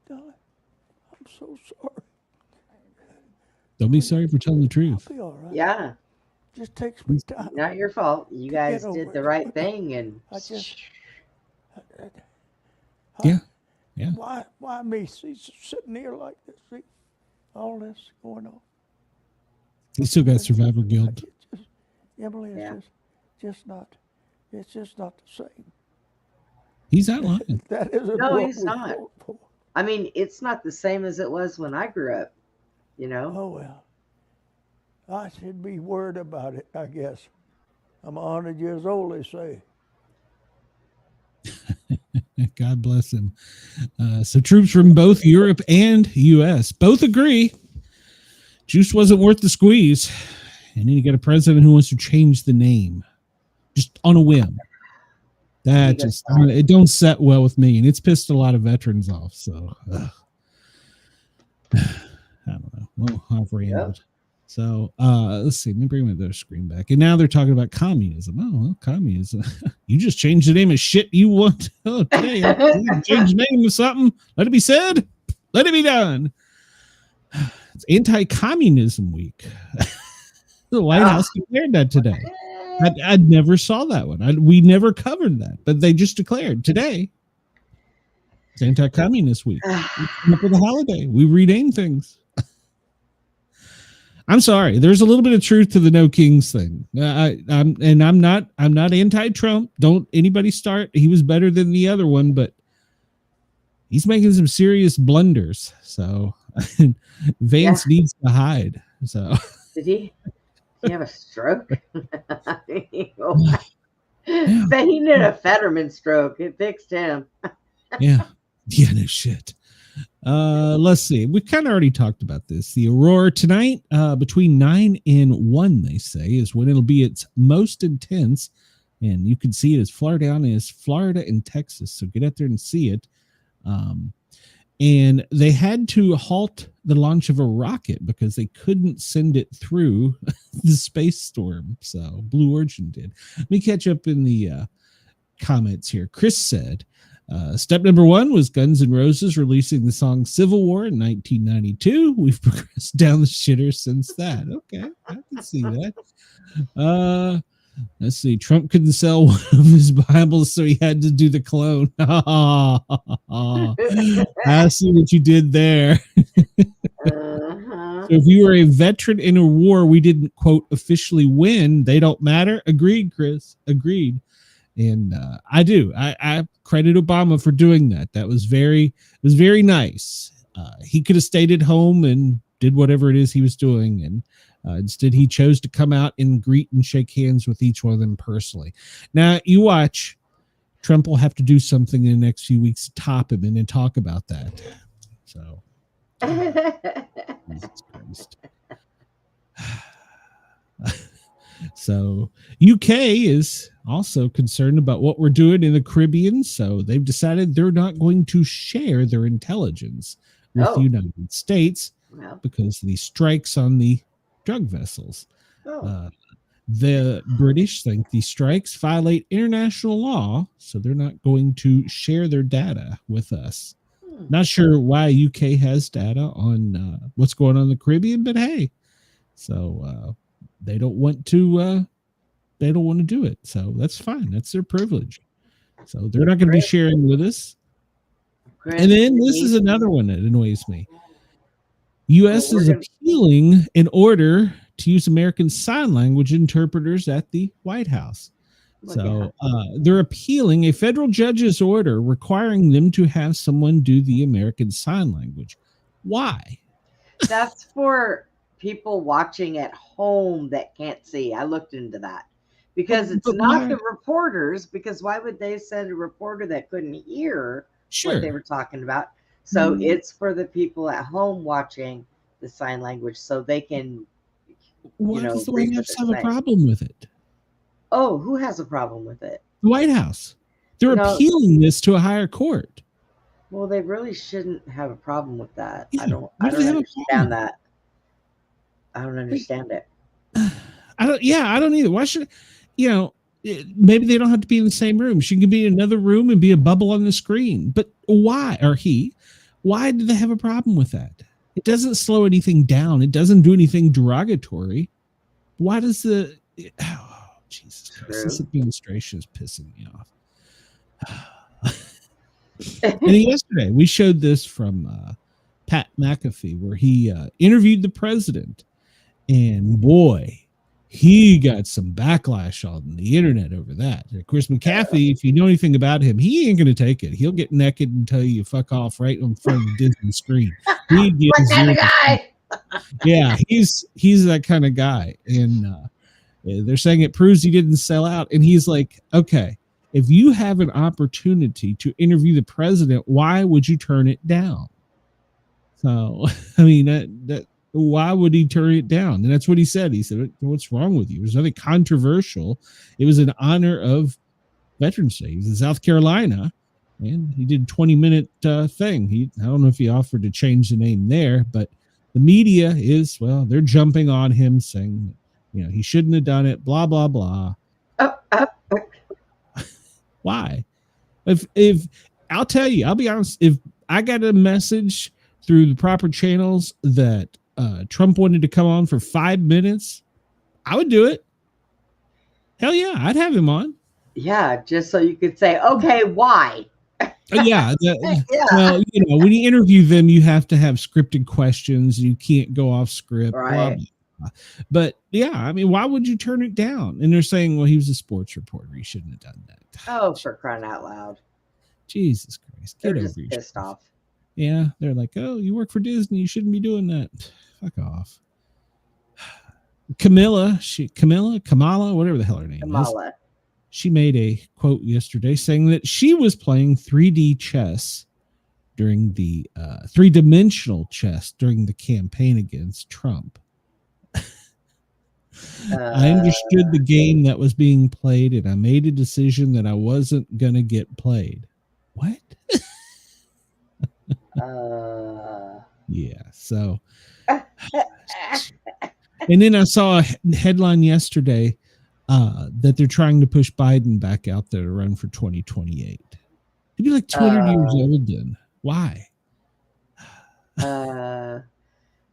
Darling, I'm so sorry. Don't be sorry for telling the truth. I'll be all right. Yeah. Just takes me time. Not your fault. You guys did the right thing, and yeah. Why me? See, sitting here like this, see all this going on. He still got Survivor Guild. Emily, it's just not. It's just not the same. He's not lying. That isn't no, what he's we not. fought for. I mean, it's not the same as it was when I grew up. You know. Oh well. I should be worried about it, I guess. I'm 100 years old, they say. God bless him. So troops from both Europe and U.S. both agree juice wasn't worth the squeeze. And then you got a president who wants to change the name just on a whim. That just, it don't set well with me. And it's pissed a lot of veterans off. So I don't know. Well, I've rambled. So let's see. Let me bring their screen back. And now they're talking about communism. Oh, well, communism. You just changed the name of shit you want. Oh, today change the name of something. Let it be said. Let it be done. It's anti-communism week. The White House declared that today. I never saw that one. We never covered that, but they just declared today. It's anti-communist week. We up with a holiday. We rename things. I'm sorry. There's a little bit of truth to the no kings thing. I'm not anti-Trump. Don't anybody start. He was better than the other one, but he's making some serious blunders. So Vance needs to hide. So did he have a stroke? But he did a Fetterman stroke. It fixed him. Yeah, no shit. Let's see. We kind of already talked about this. The Aurora tonight, between 9 and 1, they say, is when it'll be its most intense. And you can see it as far down as Florida and Texas. So get out there and see it. And they had to halt the launch of a rocket because they couldn't send it through the space storm. So Blue Origin did. Let me catch up in the comments here. Chris said, step number 1 was Guns N' Roses releasing the song Civil War in 1992. We've progressed down the shitter since that. Okay, I can see that. Let's see. Trump couldn't sell one of his Bibles, so he had to do the clone. I see what you did there. So if you were a veteran in a war we didn't, quote, officially win, they don't matter. Agreed, Chris. Agreed. And I do. I credit Obama for doing that. That was very nice. He could have stayed at home and did whatever it is he was doing, and instead he chose to come out and greet and shake hands with each one of them personally. Now you watch, Trump will have to do something in the next few weeks to top him and then talk about that. So Jesus Christ. So UK is also concerned about what we're doing in the Caribbean, so they've decided they're not going to share their intelligence with the United States because of the strikes on the drug vessels. The British think these strikes violate international law, so they're not going to share their data with us. Not sure why UK has data on what's going on in the Caribbean, but hey, so they don't want to do it, so that's fine. That's their privilege. So they're not going to be sharing with us. And then this is another one that annoys me. U.S. is appealing an order to use American Sign Language interpreters at the White House. So they're appealing a federal judge's order requiring them to have someone do the American Sign Language. Why? That's for people watching at home that can't see. I looked into that. Because it's not the reporters, because why would they send a reporter that couldn't hear what they were talking about? So it's for the people at home watching the sign language so they can, why does the White House have a problem with it? Oh, who has a problem with it? The White House. They're appealing this to a higher court. Well, they really shouldn't have a problem with that. I don't understand that. I don't understand it. I don't either. Why should, maybe they don't have to be in the same room. She can be in another room and be a bubble on the screen. But why do they have a problem with that? It doesn't slow anything down. It doesn't do anything derogatory. Why does Jesus Christ, this administration is pissing me off. And yesterday we showed this from Pat McAfee, where he interviewed the president, and boy, he got some backlash on the internet over that. Of course, McAfee, if you know anything about him, he ain't going to take it. He'll get naked and tell you fuck off right in front of the Disney screen. He gives what kind of guy? Yeah, he's that kind of guy. And they're saying it proves he didn't sell out. And he's like, okay, if you have an opportunity to interview the president, why would you turn it down? So, I mean, that why would he turn it down? And that's what he said. He said, what's wrong with you? There's nothing controversial. It was in honor of Veterans Day. He's in South Carolina, and he did a 20-minute thing. I don't know if he offered to change the name there, but the media is, they're jumping on him saying, he shouldn't have done it, blah, blah, blah. Why? If I'll tell you, I'll be honest, if I got a message through the proper channels that Trump wanted to come on for 5 minutes, I would do it. Hell yeah, I'd have him on. Yeah, just so you could say, okay, why? Yeah. Well, when you interview them, you have to have scripted questions. You can't go off script. Right. Blah, blah, blah. But yeah, I mean, why would you turn it down? And they're saying, well, he was a sports reporter. He shouldn't have done that. Oh, for crying out loud. Jesus Christ. Get They're over just yourself. pissed off. Yeah, they're like, oh, you work for Disney. You shouldn't be doing that. Fuck off. Kamala, whatever the hell her name is. She made a quote yesterday saying that she was playing 3D chess during the three-dimensional chess during the campaign against Trump. I understood the game that was being played, and I made a decision that I wasn't going to get played. What? Yeah. So, and then I saw a headline yesterday that they're trying to push Biden back out there to run for 2028. He'd be like 200 years old then. Why?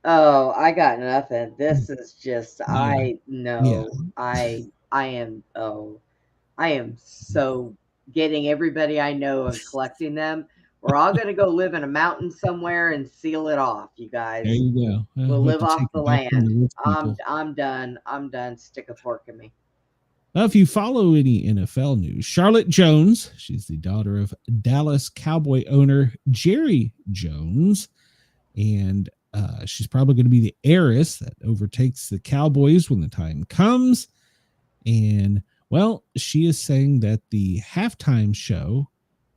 Oh, I got nothing. This is just I am so getting everybody I know and collecting them. We're all gonna go live in a mountain somewhere and seal it off, you guys. There you go. We'll live off the land. I'm done. I'm done. Stick a fork in me. Well, if you follow any NFL news, Charlotte Jones, she's the daughter of Dallas Cowboy owner Jerry Jones, and she's probably going to be the heiress that overtakes the Cowboys when the time comes. And, well, she is saying that the halftime show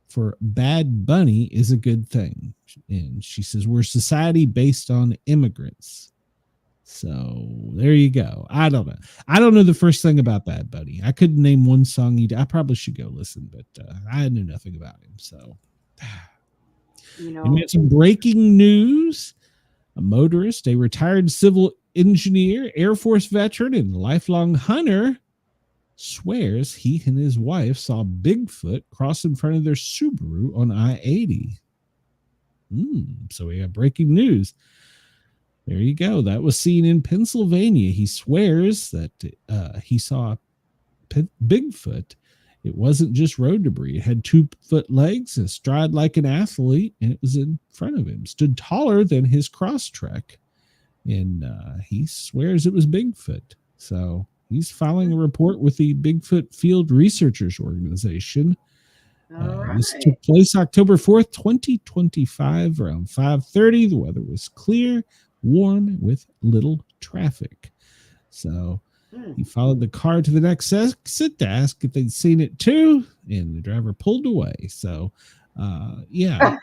for Bad Bunny is a good thing. And she says, we're a society based on immigrants. So there you go. I don't know. I don't know the first thing about Bad Bunny. I couldn't name one song. I probably should go listen, but I knew nothing about him. So, and we had some breaking news. A motorist, a retired civil engineer, Air Force veteran, and lifelong hunter swears he and his wife saw Bigfoot cross in front of their Subaru on I-80. So we have breaking news. There you go. That was seen in Pennsylvania. He swears that he saw Bigfoot. It wasn't just road debris. It had 2-foot legs and stride like an athlete, and it was in front of him. Stood taller than his Crosstrek, and he swears it was Bigfoot. So he's filing a report with the Bigfoot Field Researchers Organization. This took place October 4th, 2025, around 5:30. The weather was clear, warm, with little traffic. So he followed the car to the next exit to ask if they'd seen it too, and the driver pulled away. So, yeah.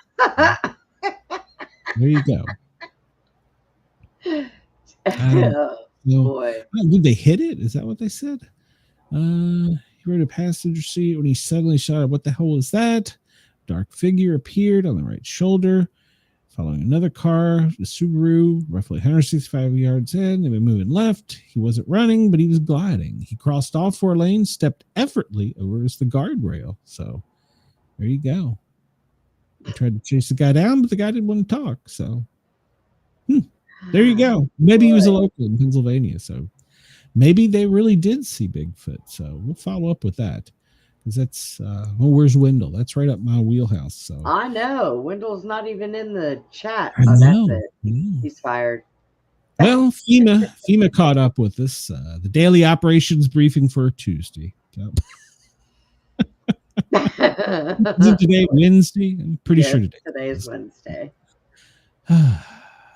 There you go. Boy. Did they hit it? Is that what they said? He rode a passenger seat when he suddenly shot up. What the hell was that? Dark figure appeared on the right shoulder, following another car, the Subaru, roughly 165 yards in. They were moving left. He wasn't running, but he was gliding. He crossed all 4 lanes, stepped effortlessly over the guardrail. So there you go. They tried to chase the guy down, but the guy didn't want to talk. So there you go. Maybe he was a local in Pennsylvania. So maybe they really did see Bigfoot. So we'll follow up with that. Because that's, where's Wendell? That's right up my wheelhouse. So I know. Wendell's not even in the chat. I know. That's it. He's fired. Well, FEMA caught up with us. The daily operations briefing for Tuesday. So. Isn't today Wednesday? I'm pretty sure today is Wednesday.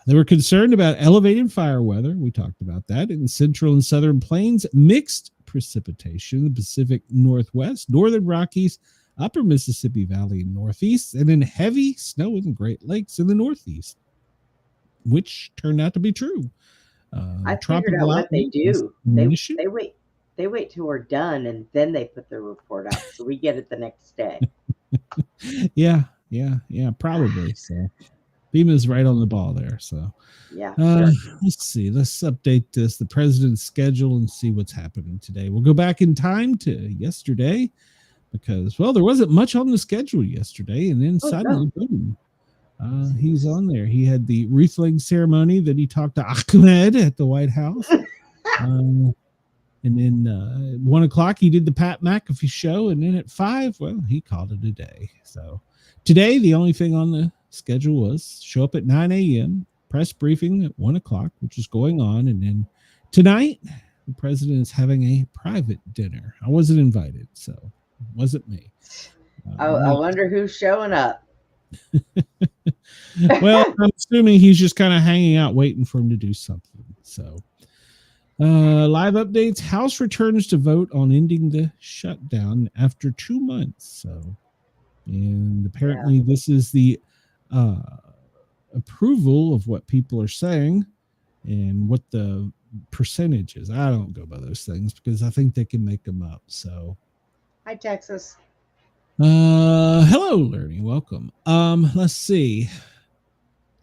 They were concerned about elevated fire weather. We talked about that in the central and southern plains, mixed precipitation in the Pacific Northwest, northern Rockies, upper Mississippi Valley and Northeast, and then heavy snow in the Great Lakes in the Northeast, which turned out to be true. I figured out what they do. They wait till we're done and then they put their report out, so we get it the next day. Yeah, probably. So FEMA's right on the ball there. So yeah. Let's see. Let's update this, the president's schedule, and see what's happening today. We'll go back in time to yesterday because, well, there wasn't much on the schedule yesterday, and then suddenly, boom, he's on there. He had the wreath-laying ceremony. Then he talked to Ahmed at the White House. And then at 1 o'clock, he did the Pat McAfee show. And then at 5, well, he called it a day. So today, the only thing on the schedule was show up at 9 a.m., press briefing at 1 o'clock, which is going on. And then tonight, the president is having a private dinner. I wasn't invited, so it wasn't me. I wonder who's showing up. Well, I'm assuming he's just kind of hanging out, waiting for him to do something. So live updates. House returns to vote on ending the shutdown after 2 months. So, and apparently this is the approval of what people are saying and what the percentage is. I don't go by those things because I think they can make them up. So hi, Texas. Hello, Learning. Welcome. Let's see.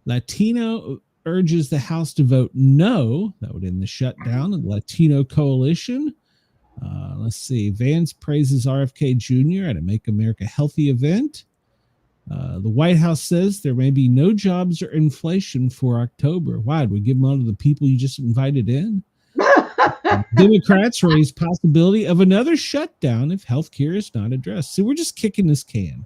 Latino urges the House to vote no. That would end the shutdown of the Latino coalition. Let's see. Vance praises RFK Jr. at a Make America Healthy event. The White House says there may be no jobs or inflation for October. Why? Did we give them all to the people you just invited in? Democrats raise possibility of another shutdown if healthcare is not addressed. So we're just kicking this can.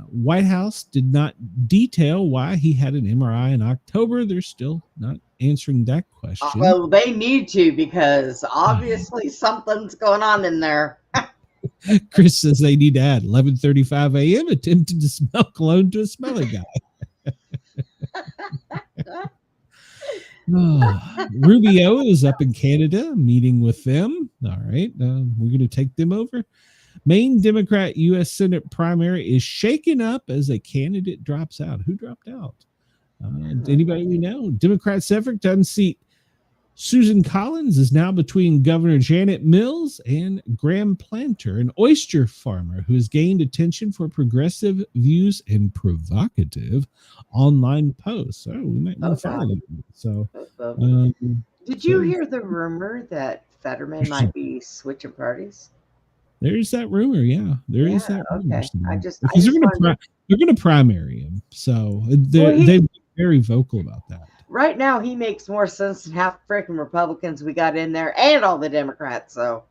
White House did not detail why he had an MRI in October. They're still not answering that question. Well, they need to, because obviously something's going on in there. Chris says they need to add 11:35 a.m. attempted to smell cologne to a smelly guy. Rubio is up in Canada meeting with them. All right. We're going to take them over. Maine Democrat U.S. Senate primary is shaken up as a candidate drops out. Who dropped out? Anybody we know? Democrats' effort to unseat Susan Collins is now between Governor Janet Mills and Graham Planter, an oyster farmer who has gained attention for progressive views and provocative online posts. Oh, we might want to follow them. So, did you hear the rumor that Fetterman might be switching parties? There's that rumor, yeah. There is that rumor. Okay. Because they're going to primary him, so they're very vocal about that. Right now, he makes more sense than half the freaking Republicans we got in there and all the Democrats. So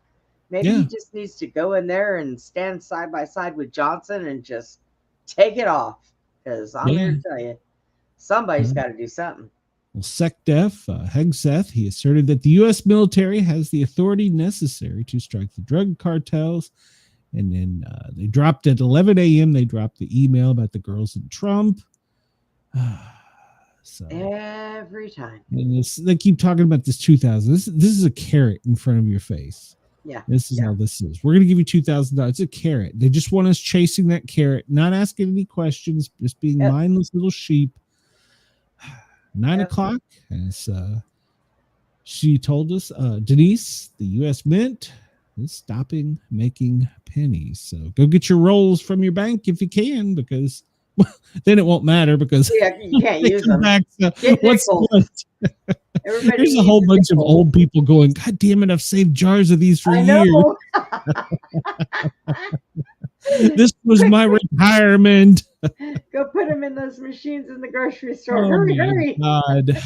maybe he just needs to go in there and stand side by side with Johnson and just take it off. Because I'm here to tell you, somebody's got to do something. Well, SecDef, Hegseth, he asserted that the U.S. military has the authority necessary to strike the drug cartels. And then they dropped at 11 a.m. They dropped the email about the girls in Trump. So every time. And they keep talking about this 2,000. This is a carrot in front of your face. Yeah. This is all this is. We're going to give you $2,000. It's a carrot. They just want us chasing that carrot, not asking any questions, just being mindless little sheep. 9 o'clock, as she told us, Denise, the U.S. Mint is stopping making pennies. So go get your rolls from your bank if you can, because then it won't matter, because you can't use them. Back, so what's the There's a whole bunch of old people going, God damn it, I've saved jars of these for years. This was my retirement. Go put them in those machines in the grocery store. Hurry. God.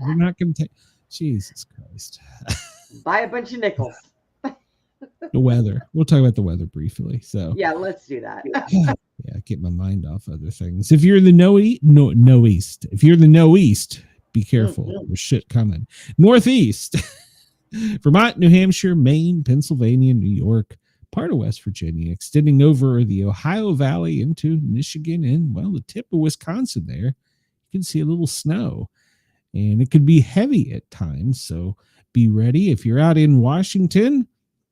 We're not going to take. Jesus Christ. Buy a bunch of nickels. The weather. We'll talk about the weather briefly. So yeah, let's do that. Yeah, get my mind off other things. If you're in the no east, if you're in the no east, be careful. There's shit coming. Northeast, Vermont, New Hampshire, Maine, Pennsylvania, New York, part of West Virginia, extending over the Ohio Valley into Michigan and, well, the tip of Wisconsin there. You can see a little snow, and it could be heavy at times. So be ready. If you're out in Washington,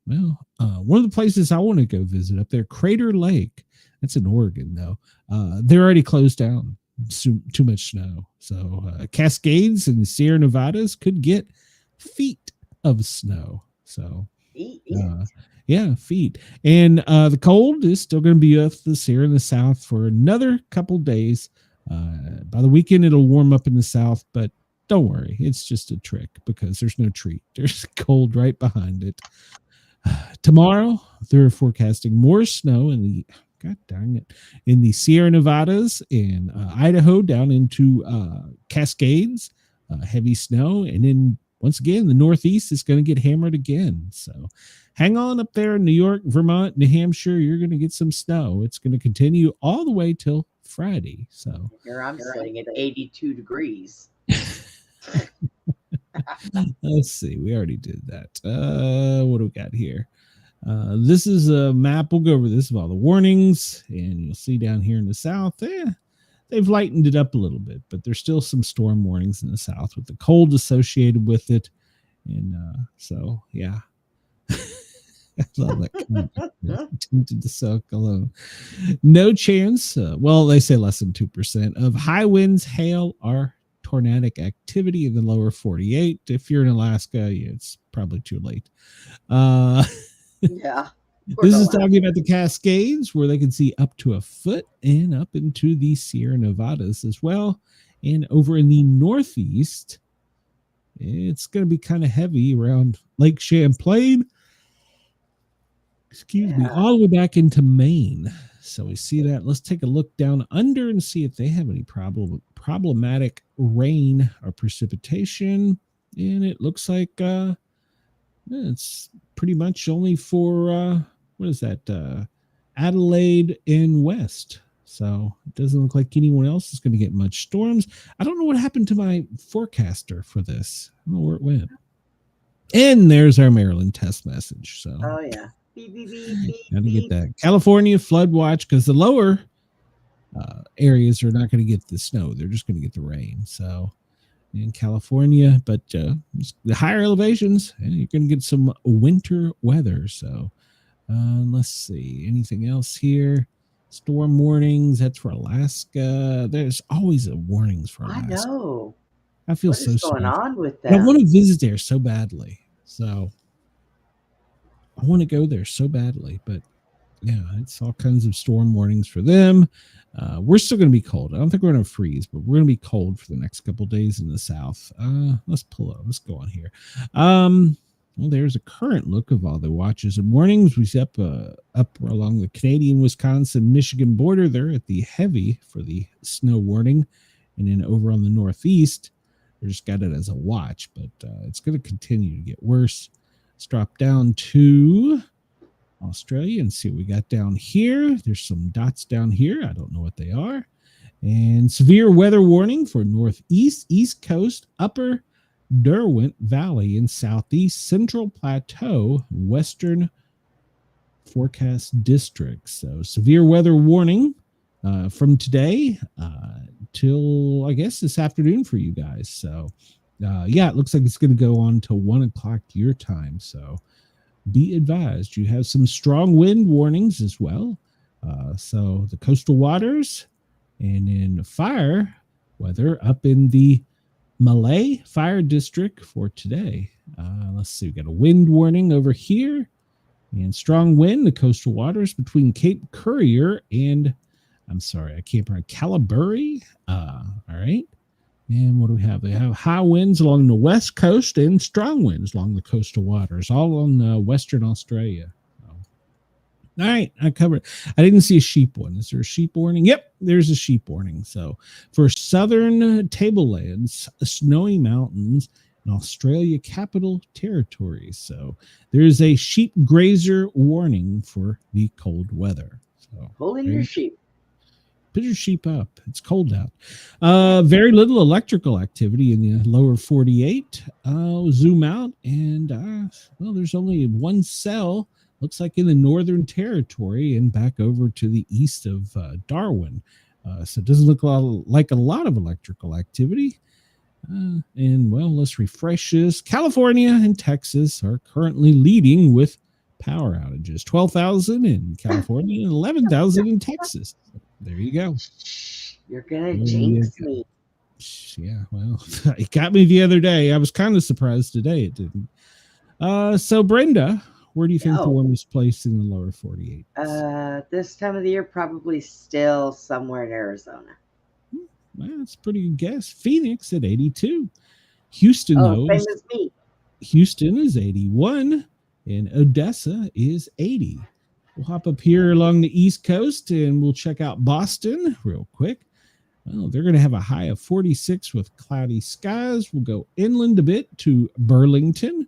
well, one of the places I want to go visit up there, Crater Lake. That's in Oregon, though. They're already closed down. Too much snow. So Cascades and the Sierra Nevadas could get feet of snow. So yeah, feet. And the cold is still going to be up this here in the south for another couple days. By the weekend, it'll warm up in the south, but don't worry. It's just a trick, because there's no treat. There's cold right behind it. Tomorrow, they're forecasting more snow in the in the Sierra Nevadas and Idaho down into Cascades, heavy snow. And then once again, the Northeast is going to get hammered again. So hang on up there in New York, Vermont, New Hampshire. You're going to get some snow. It's going to continue all the way till Friday. So here I'm sitting at 82 degrees. Let's see. We already did that. What do we got here? This is a map. We'll go over this of all the warnings, and you'll see down here in the south, they've lightened it up a little bit, but there's still some storm warnings in the south with the cold associated with it. And so, yeah. I love that. Tempted to suck alone. No chance. Well, they say less than 2% of high winds, hail, or tornadic activity in the lower 48. If you're in Alaska, it's probably too late. Yeah. This is talking about the Cascades, where they can see up to a foot, and up into the Sierra Nevadas as well. And over in the Northeast, it's going to be kind of heavy around Lake Champlain. Excuse me, all the way back into Maine. So we see that. Let's take a look down under and see if they have any problematic rain or precipitation. And it looks like it's pretty much only for what is that? Adelaide and West. So it doesn't look like anyone else is going to get much storms. I don't know what happened to my forecaster for this. I don't know where it went. And there's our Maryland test message. So oh yeah, beep, beep, beep, beep, got to get that California flood watch, because the lower areas are not going to get the snow. They're just going to get the rain. So in California, but the higher elevations, you're going to get some winter weather. So let's see, anything else here? Storm warnings, that's for Alaska. There's always a warnings for Alaska. I know. I feel what so is going sorry. on with that? I want to visit there so badly. So I want to go there so badly, but yeah, it's all kinds of storm warnings for them. We're still going to be cold. I don't think we're going to freeze, but we're going to be cold for the next couple of days in the south. Let's pull up. Let's go on here. Well, there's a current look of all the watches and warnings. We see up along the Canadian, Wisconsin, Michigan border. They're at the heavy for the snow warning. And then over on the northeast, they just got it as a watch, but it's going to continue to get worse. Let's drop down to Australia and see what we got down here. There's some dots down here. I don't know what they are. And severe weather warning for northeast, east coast, upper Derwent Valley in southeast Central Plateau, western forecast districts. So severe weather warning from today till I guess this afternoon for you guys. So yeah, it looks like it's going to go on till 1 o'clock your time. So be advised, you have some strong wind warnings as well. So the coastal waters, and in fire weather up in the Malay Fire District for today. Let's see, we got a wind warning over here, and strong wind, the coastal waters between Cape Courier and, I'm sorry, I can't pronounce, Calabury. All right. And what do we have? They have high winds along the west coast and strong winds along the coastal waters, all on Western Australia. All right, I covered it. I didn't see a sheep one. Is there a sheep warning? Yep, there's a sheep warning. So for southern tablelands, snowy mountains, and Australia Capital Territory. So there's a sheep grazer warning for the cold weather. So pull in your sheep. Put your sheep up. It's cold out. Very little electrical activity in the lower 48. Zoom out, and well, there's only one cell. Looks like in the Northern Territory and back over to the east of Darwin. So it doesn't look like a lot of electrical activity. And well, let's refresh this. California and Texas are currently leading with power outages. 12,000 in California and 11,000 in Texas. There you go. You're going to jinx me. Yeah, well, it got me the other day. I was kind of surprised today it didn't. So Brenda, where do you think the warmest place in the lower 48? This time of the year, probably still somewhere in Arizona. Well, that's a pretty good guess. Phoenix at 82. Houston, though. Same as me. Houston is 81, and Odessa is 80. We'll hop up here along the East Coast, and we'll check out Boston real quick. Well, they're going to have a high of 46 with cloudy skies. We'll go inland a bit to Burlington.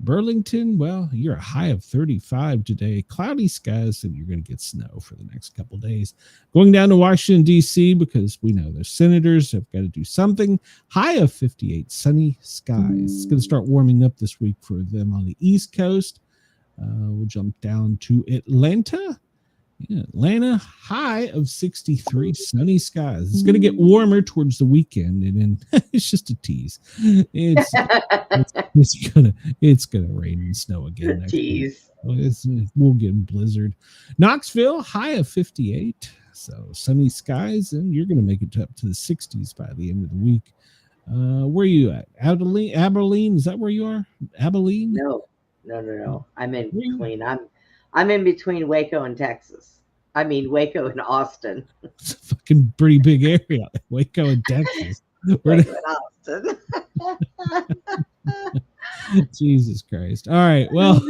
Burlington, well, you're a high of 35 today. Cloudy skies, and you're going to get snow for the next couple days. Going down to Washington, D.C., because we know their senators have got to do something. High of 58, sunny skies. It's going to start warming up this week for them on the East Coast. We'll jump down to Atlanta. Yeah, Atlanta, high of 63, sunny skies. It's going to get warmer towards the weekend, and then it's just a tease. It's gonna rain and snow again. Next tease. We'll get a blizzard. Knoxville, high of 58, so sunny skies, and you're going to make it up to the 60s by the end of the week. Where are you at? Abilene? Is that where you are? Abilene? No. I'm in clean. I'm in between Waco and Texas. I mean, Waco and Austin. It's a fucking pretty big area. Waco and Texas. Waco and Austin. Jesus Christ. All right. Well,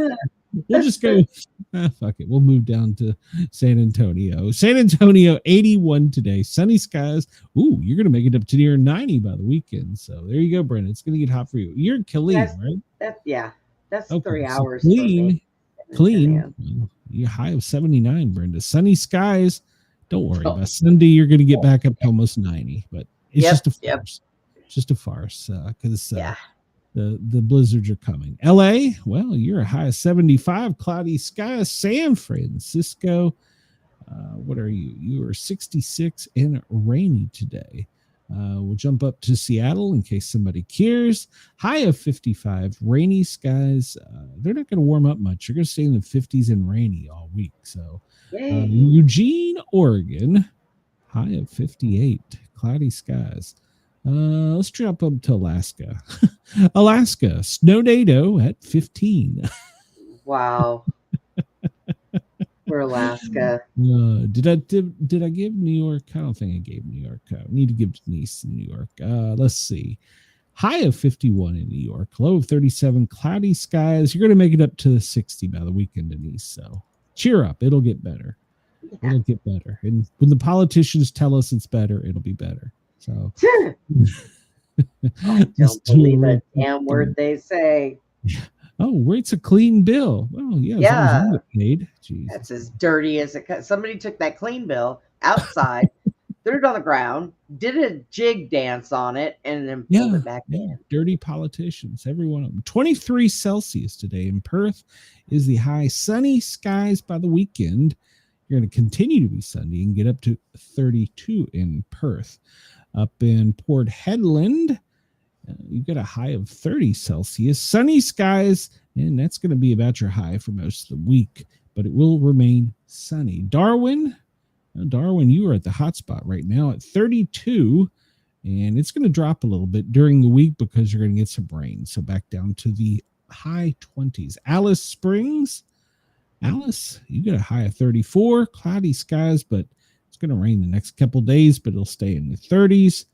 we'll just go. Fuck it. We'll move down to San Antonio. San Antonio, 81 today. Sunny skies. Ooh, you're going to make it up to near 90 by the weekend. So there you go, Brenda. It's going to get hot for you. You're in Killeen, right? That's Okay, 3 so hours. clean. You're high of 79, Brenda. Sunny skies. Don't worry about Sunday. You're going to get back up to almost 90, but it's just a farce. It's just a farce because the blizzards are coming. LA, well, you're a high of 75, cloudy skies. San Francisco, what are you? You are 66 and rainy today. We'll jump up to Seattle in case somebody cares. High of 55, rainy skies. They're not going to warm up much. You're going to stay in the 50s and rainy all week. So Eugene, Oregon, high of 58, cloudy skies. Let's jump up to Alaska. Alaska, Snowdado at 15. Wow. For Alaska. Did I give New York? I don't think I gave New York. I need to give Denise in New York. Let's see. High of 51 in New York. Low of 37. Cloudy skies. You're going to make it up to 60 by the weekend, Denise. So cheer up. It'll get better. Yeah. It'll get better. And when the politicians tell us it's better, it'll be better. So don't believe a damn word they say. Oh, where it's a clean bill. Well, yeah. As long as you get paid. Jeez. That's as dirty as it comes. Somebody took that clean bill outside, threw it on the ground, did a jig dance on it, and then pulled it back in. Dirty politicians, every one of them. 23 Celsius today in Perth is the high. Sunny skies by the weekend. You're going to continue to be sunny and get up to 32 in Perth. Up in Port Hedland, you've got a high of 30 Celsius. Sunny skies, and that's going to be about your high for most of the week, but it will remain sunny. Darwin, you are at the hot spot right now at 32, and it's going to drop a little bit during the week because you're going to get some rain, so back down to the high 20s. Alice Springs, you got a high of 34, cloudy skies, but it's going to rain the next couple days, but it'll stay in the 30s.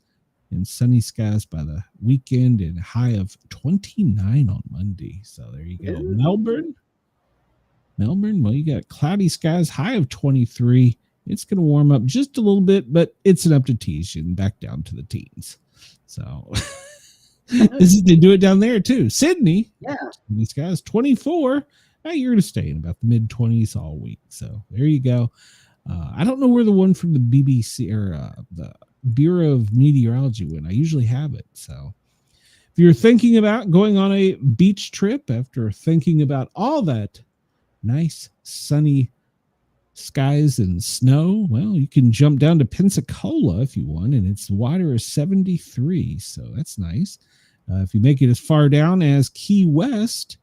And sunny skies by the weekend and high of 29 on Monday. So there you go. Melbourne, well, you got cloudy skies, high of 23. It's going to warm up just a little bit, but it's an up to teens and back down to the teens. So they do it down there too. Sydney, sunny skies, 24. You're going to stay in about the mid 20s all week. So there you go. I don't know where the one from the BBC or the Bureau of Meteorology went. I usually have it. So if you're thinking about going on a beach trip after thinking about all that nice sunny skies and snow, well, you can jump down to Pensacola if you want, and its water is 73. So that's nice. If you make it as far down as Key West,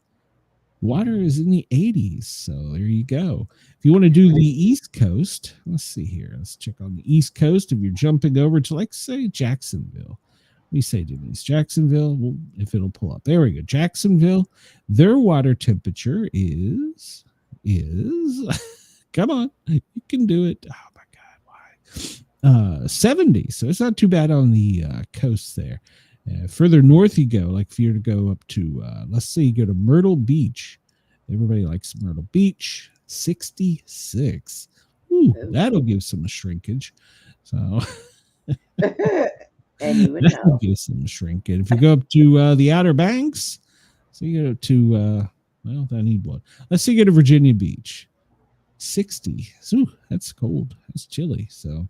water is in the 80s. So there you go. If you want to do the East Coast, let's see here. Let's check on the East Coast. If you're jumping over to, like, say, Jacksonville. What do you say, Denise? Jacksonville, well, if it'll pull up. There we go. Jacksonville, their water temperature is come on, you can do it. Oh, my God, why? 70. So it's not too bad on the coast there. Further north you go, like if you were to go up to, let's say you go to Myrtle Beach. Everybody likes Myrtle Beach. 66. Ooh, that'll give some shrinkage. So and you would know. Give some shrinkage. If you go up to the Outer Banks, so you go to well, I need one. Let's say you go to Virginia Beach. 60. Ooh, that's cold. That's chilly. So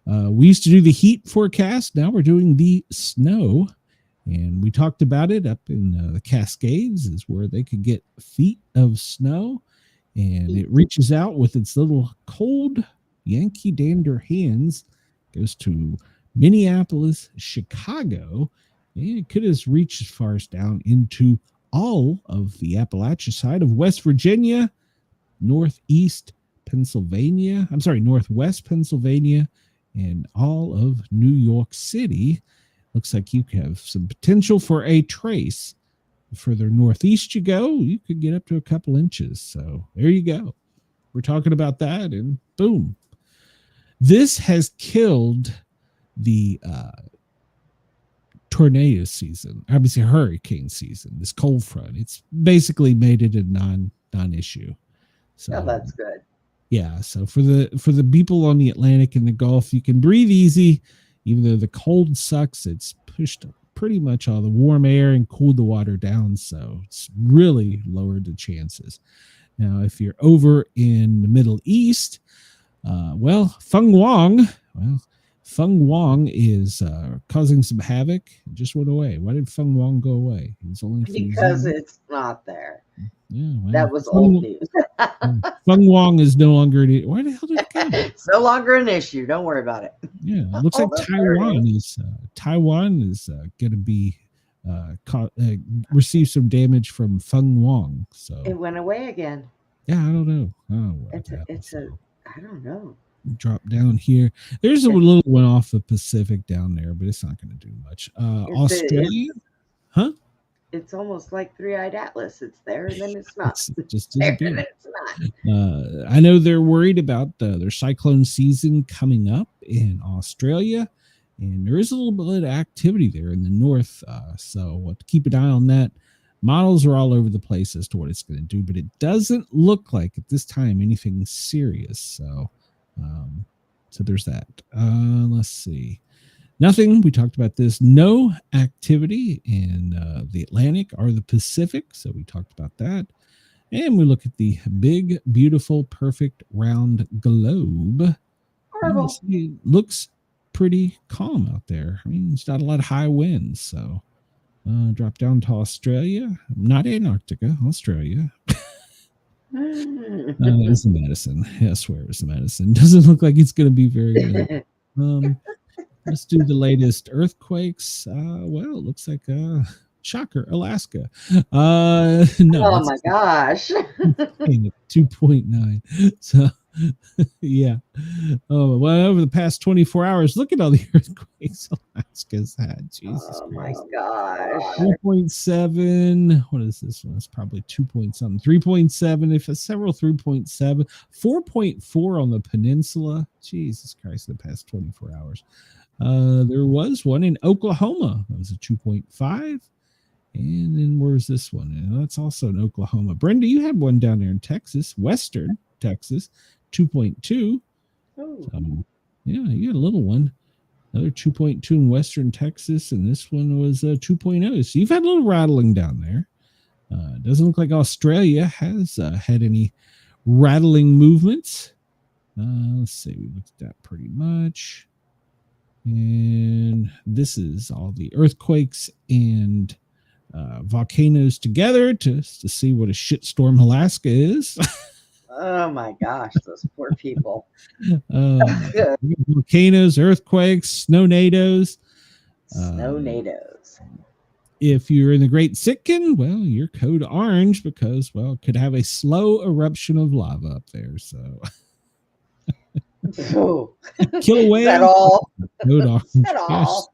we used to do the heat forecast. Now we're doing the snow. And we talked about it up in the Cascades is where they could get feet of snow. And it reaches out with its little cold Yankee dander hands, goes to Minneapolis, Chicago, and it could have reached as far as down into all of the Appalachia side of West Virginia, northwest Pennsylvania, and all of New York City. Looks like you have some potential for a trace. The further northeast you go, you could get up to a couple inches. So there you go. we're talking about that, and boom. This has killed the tornado season, obviously hurricane season, this cold front. It's basically made it a non-issue. So Oh, that's good. Yeah, so for the people on the Atlantic and the Gulf, you can breathe easy, even though the cold sucks. It's pushed pretty much all the warm air and cooled the water down, so it's really lowered the chances. Now, if you're over in the Middle East, Feng Wang is causing some havoc. It just went away. Why did Feng Wang go away? He's only because it's not there. Yeah, well, that was old news. Feng Wang is no longer. Why the hell did it go? It's no longer an issue. Don't worry about it. Yeah, it looks like Taiwan is going to be receive some damage from Feng Wang. So it went away again. Yeah, I don't know. I don't know. Drop down here. There's a little one off the Pacific down there, but it's not going to do much. Australia, huh? It's almost like Three-Eyed Atlas. It's there and then it's not. It's just disappeared. It's not. I know they're worried about their cyclone season coming up in Australia, and there is a little bit of activity there in the north. So we'll have to keep an eye on that. Models are all over the place as to what it's going to do, but it doesn't look like at this time anything serious. So there's that. Let's see. Nothing. We talked about this. No activity in the Atlantic or the Pacific. So we talked about that. And we look at the big, beautiful, perfect round globe. It looks pretty calm out there. I mean, there's not a lot of high winds. So drop down to Australia. Not Antarctica, Australia. It's the medicine. I swear it's the medicine. Doesn't look like it's going to be very good. Let's do the latest earthquakes. It looks like shocker, Alaska. No, oh my gosh. 2.9. So yeah. Over the past 24 hours, look at all the earthquakes Alaska's had. Jesus Christ. My gosh. 3.7. What is this one? It's probably 2 point something. 3.7. If it's several 3.7. 4.4 on the peninsula. Jesus Christ, the past 24 hours. There was one in Oklahoma. That was a 2.5. And then where's this one? That's also in Oklahoma. Brenda, you had one down there in Texas, Western Texas, 2.2. Yeah, you had a little one. Another 2.2 in Western Texas, and this one was 2.0. So you've had a little rattling down there. Doesn't look like Australia has had any rattling movements. Let's see. We looked at that pretty much. And this is all the earthquakes and volcanoes together to see what a shitstorm Alaska is. Oh my gosh, those poor people. Volcanoes, earthquakes, snow-nados. Snow-nados. If you're in the Great Sitkin, you're code orange because, it could have a slow eruption of lava up there. So kill away. Is that all? Code orange. Is that all?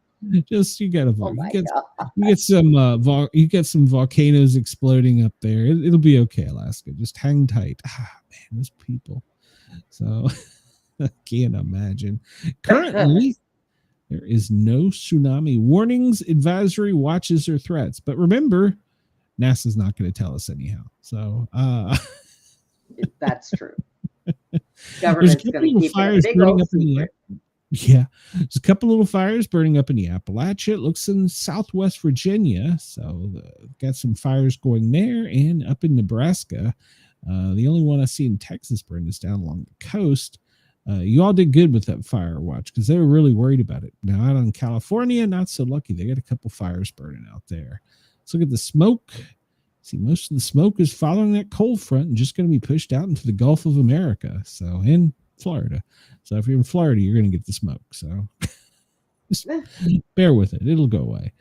Just you gotta you get some volcanoes exploding up there. It'll be okay, Alaska. Just hang tight. Man, those people. So I can't imagine. Currently, there is no tsunami warnings, advisory, watches, or threats. But remember, NASA's not going to tell us anyhow. So that's true. Government's going to keep it a big old secret. Yeah, there's a couple little fires burning up in the Appalachia. It looks in Southwest Virginia, so got some fires going there, and up in Nebraska. The only one I see in Texas burn is down along the coast. You all did good with that fire watch because they were really worried about it. Now out in California, not so lucky. They got a couple fires burning out there. Let's look at the smoke. See, most of the smoke is following that cold front and just going to be pushed out into the Gulf of America. So in Florida. So if you're in Florida, you're going to get the smoke. So just bear with it. It'll go away.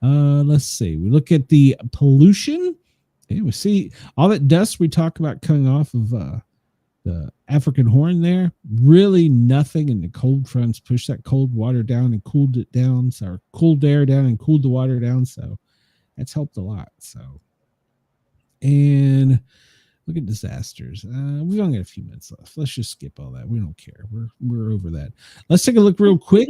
Let's see. We look at the pollution. Okay, we see all that dust we talk about coming off of the African Horn there. Really nothing in the cold fronts pushed that cold water down and cooled it down. So cooled air down and cooled the water down. So that's helped a lot. So, and Look at disasters. We've only got a few minutes left. Let's just skip all that. We don't care. We're over that. Let's take a look real quick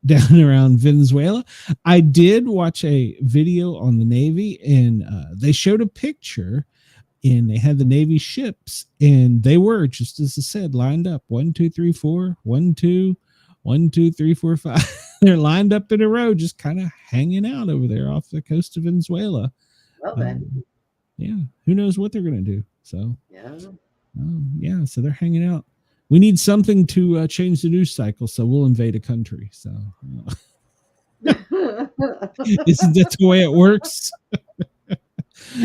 down around Venezuela. I did watch a video on the Navy, and they showed a picture, and they had the Navy ships, and they were, just as I said, lined up 1, 2, 3, 4, 1, 2, 1, 2, 3, 4, 5. They're lined up in a row, just kind of hanging out over there off the coast of Venezuela. Well then. Yeah, who knows what they're going to do. So yeah, so they're hanging out. We need something to change the news cycle, so we'll invade a country. So isn't that the way it works?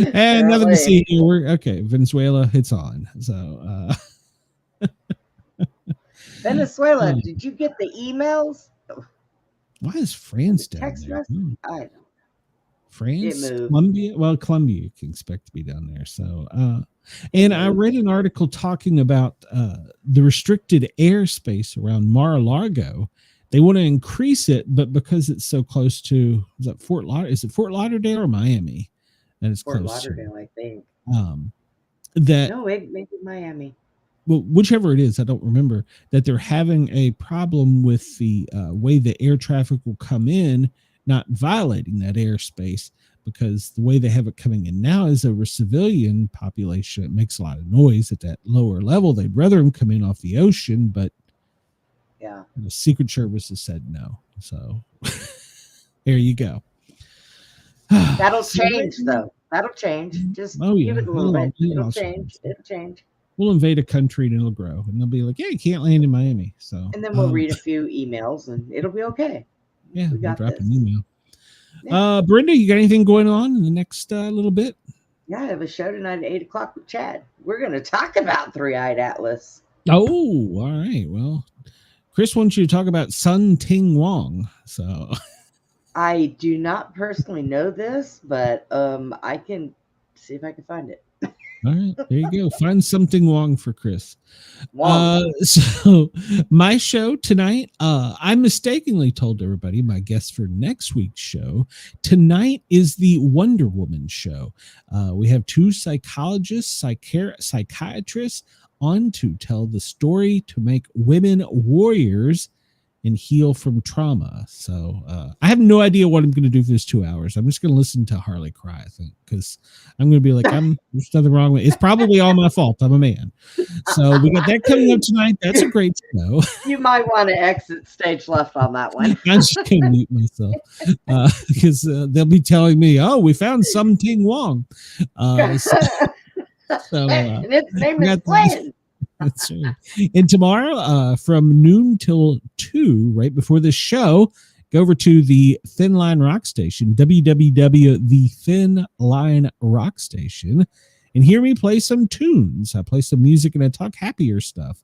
And nothing to see here. We're okay. Venezuela, it's on. So Venezuela, did you get the emails? Why is France down Text there? message? I don't know. France, Colombia. Well, Colombia you can expect to be down there. So, and I read an article talking about the restricted airspace around Mar-a-Lago. They want to increase it, but because it's so close to, is it Fort Lauderdale or Miami? That it's Fort close Lauderdale, I think. No, maybe Miami. Well, whichever it is, I don't remember, that they're having a problem with the way the air traffic will come in, not violating that airspace, because the way they have it coming in now is over civilian population. It makes a lot of noise at that lower level. They'd rather them come in off the ocean, but yeah, the Secret Service has said no. So there you go. That'll change, though. That'll change. Just give it a little bit. It'll change. It'll change. We'll invade a country and it'll grow, and they'll be like, "Yeah, you can't land in Miami." So, and then we'll read a few emails, and it'll be okay. Yeah, we got drop this. an email. Yeah. Brenda, you got anything going on in the next little bit? Yeah, I have a show tonight at 8:00 with Chad. We're going to talk about Three-Eyed Atlas. Oh, all right. Well, Chris wants you to talk about Sun Ting Wong. So, I do not personally know this, but I can see if I can find it. All right, there you go. Find something Wong for Chris. So my show tonight, I mistakenly told everybody my guest for next week's show. Tonight is the Wonder Woman show. We have two psychologists, psychiatrists on to tell the story to make women warriors and heal from trauma. So I have no idea what I'm going to do for this 2 hours. I'm just going to listen to Harley cry, I think, because I'm going to be like, there's nothing wrong with it. It's probably all my fault. I'm a man. So we got that coming up tonight. That's a great show. You might want to exit stage left on that one. I'm just going to mute myself because they'll be telling me, oh, we found Sun Ting Wong. And its name is Glenn. That's right. And tomorrow, from noon till 2, right before the show, go over to the Thin Line Rock Station, The Thin Line Rock Station, and hear me play some tunes. I play some music and I talk happier stuff.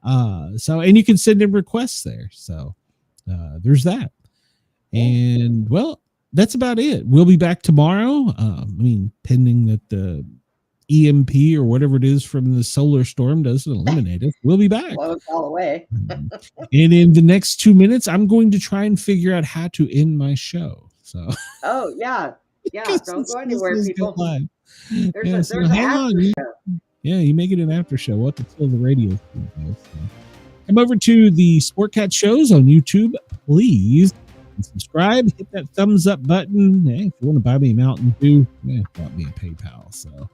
And you can send in requests there. So there's that. And well, that's about it. We'll be back tomorrow. Pending that the EMP or whatever it is from the solar storm doesn't eliminate us. We'll be back. Blow us all away. And in the next 2 minutes, I'm going to try and figure out how to end my show. So. Oh yeah. Don't go anywhere, people. There's so an hang after on. show. You make it an after show. We'll have to kill the radio. Come over to the SportCat shows on YouTube, please. And subscribe, hit that thumbs up button. Hey, if you want to buy me a Mountain Dew, got me a PayPal. So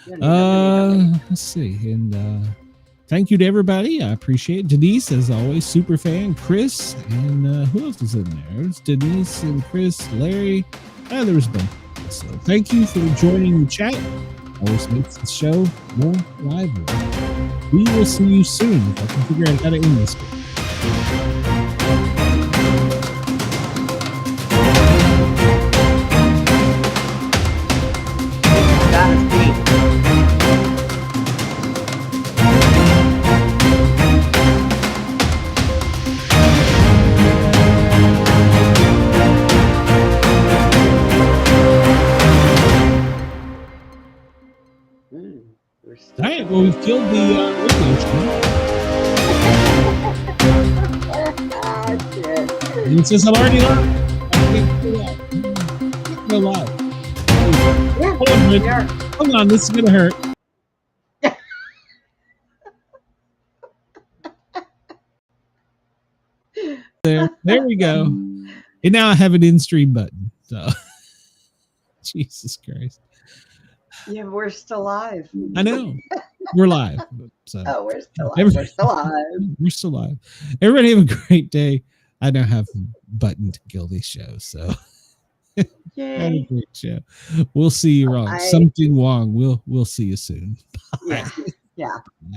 let's see. And thank you to everybody. I appreciate it. Denise, as always, super fan. Chris, and who else is in there? It's Denise and Chris, Larry. There's a bunch. So thank you for joining the chat. Always makes the show more lively. We will see you soon if I can figure out how to end this. All right, well, we've killed the radio. He says, I'm already live. We're live. Hold on, this is going to hurt. There we go. And now I have an in-stream button. So, Jesus Christ. Yeah, we're still live. I know. We're live. So we're still live. We're still live. We're still live. Everybody have a great day. I now have a button to kill these shows. So have a great show. We'll see you wrong. Something Wong. We'll see you soon. Yeah. Yeah. Bye.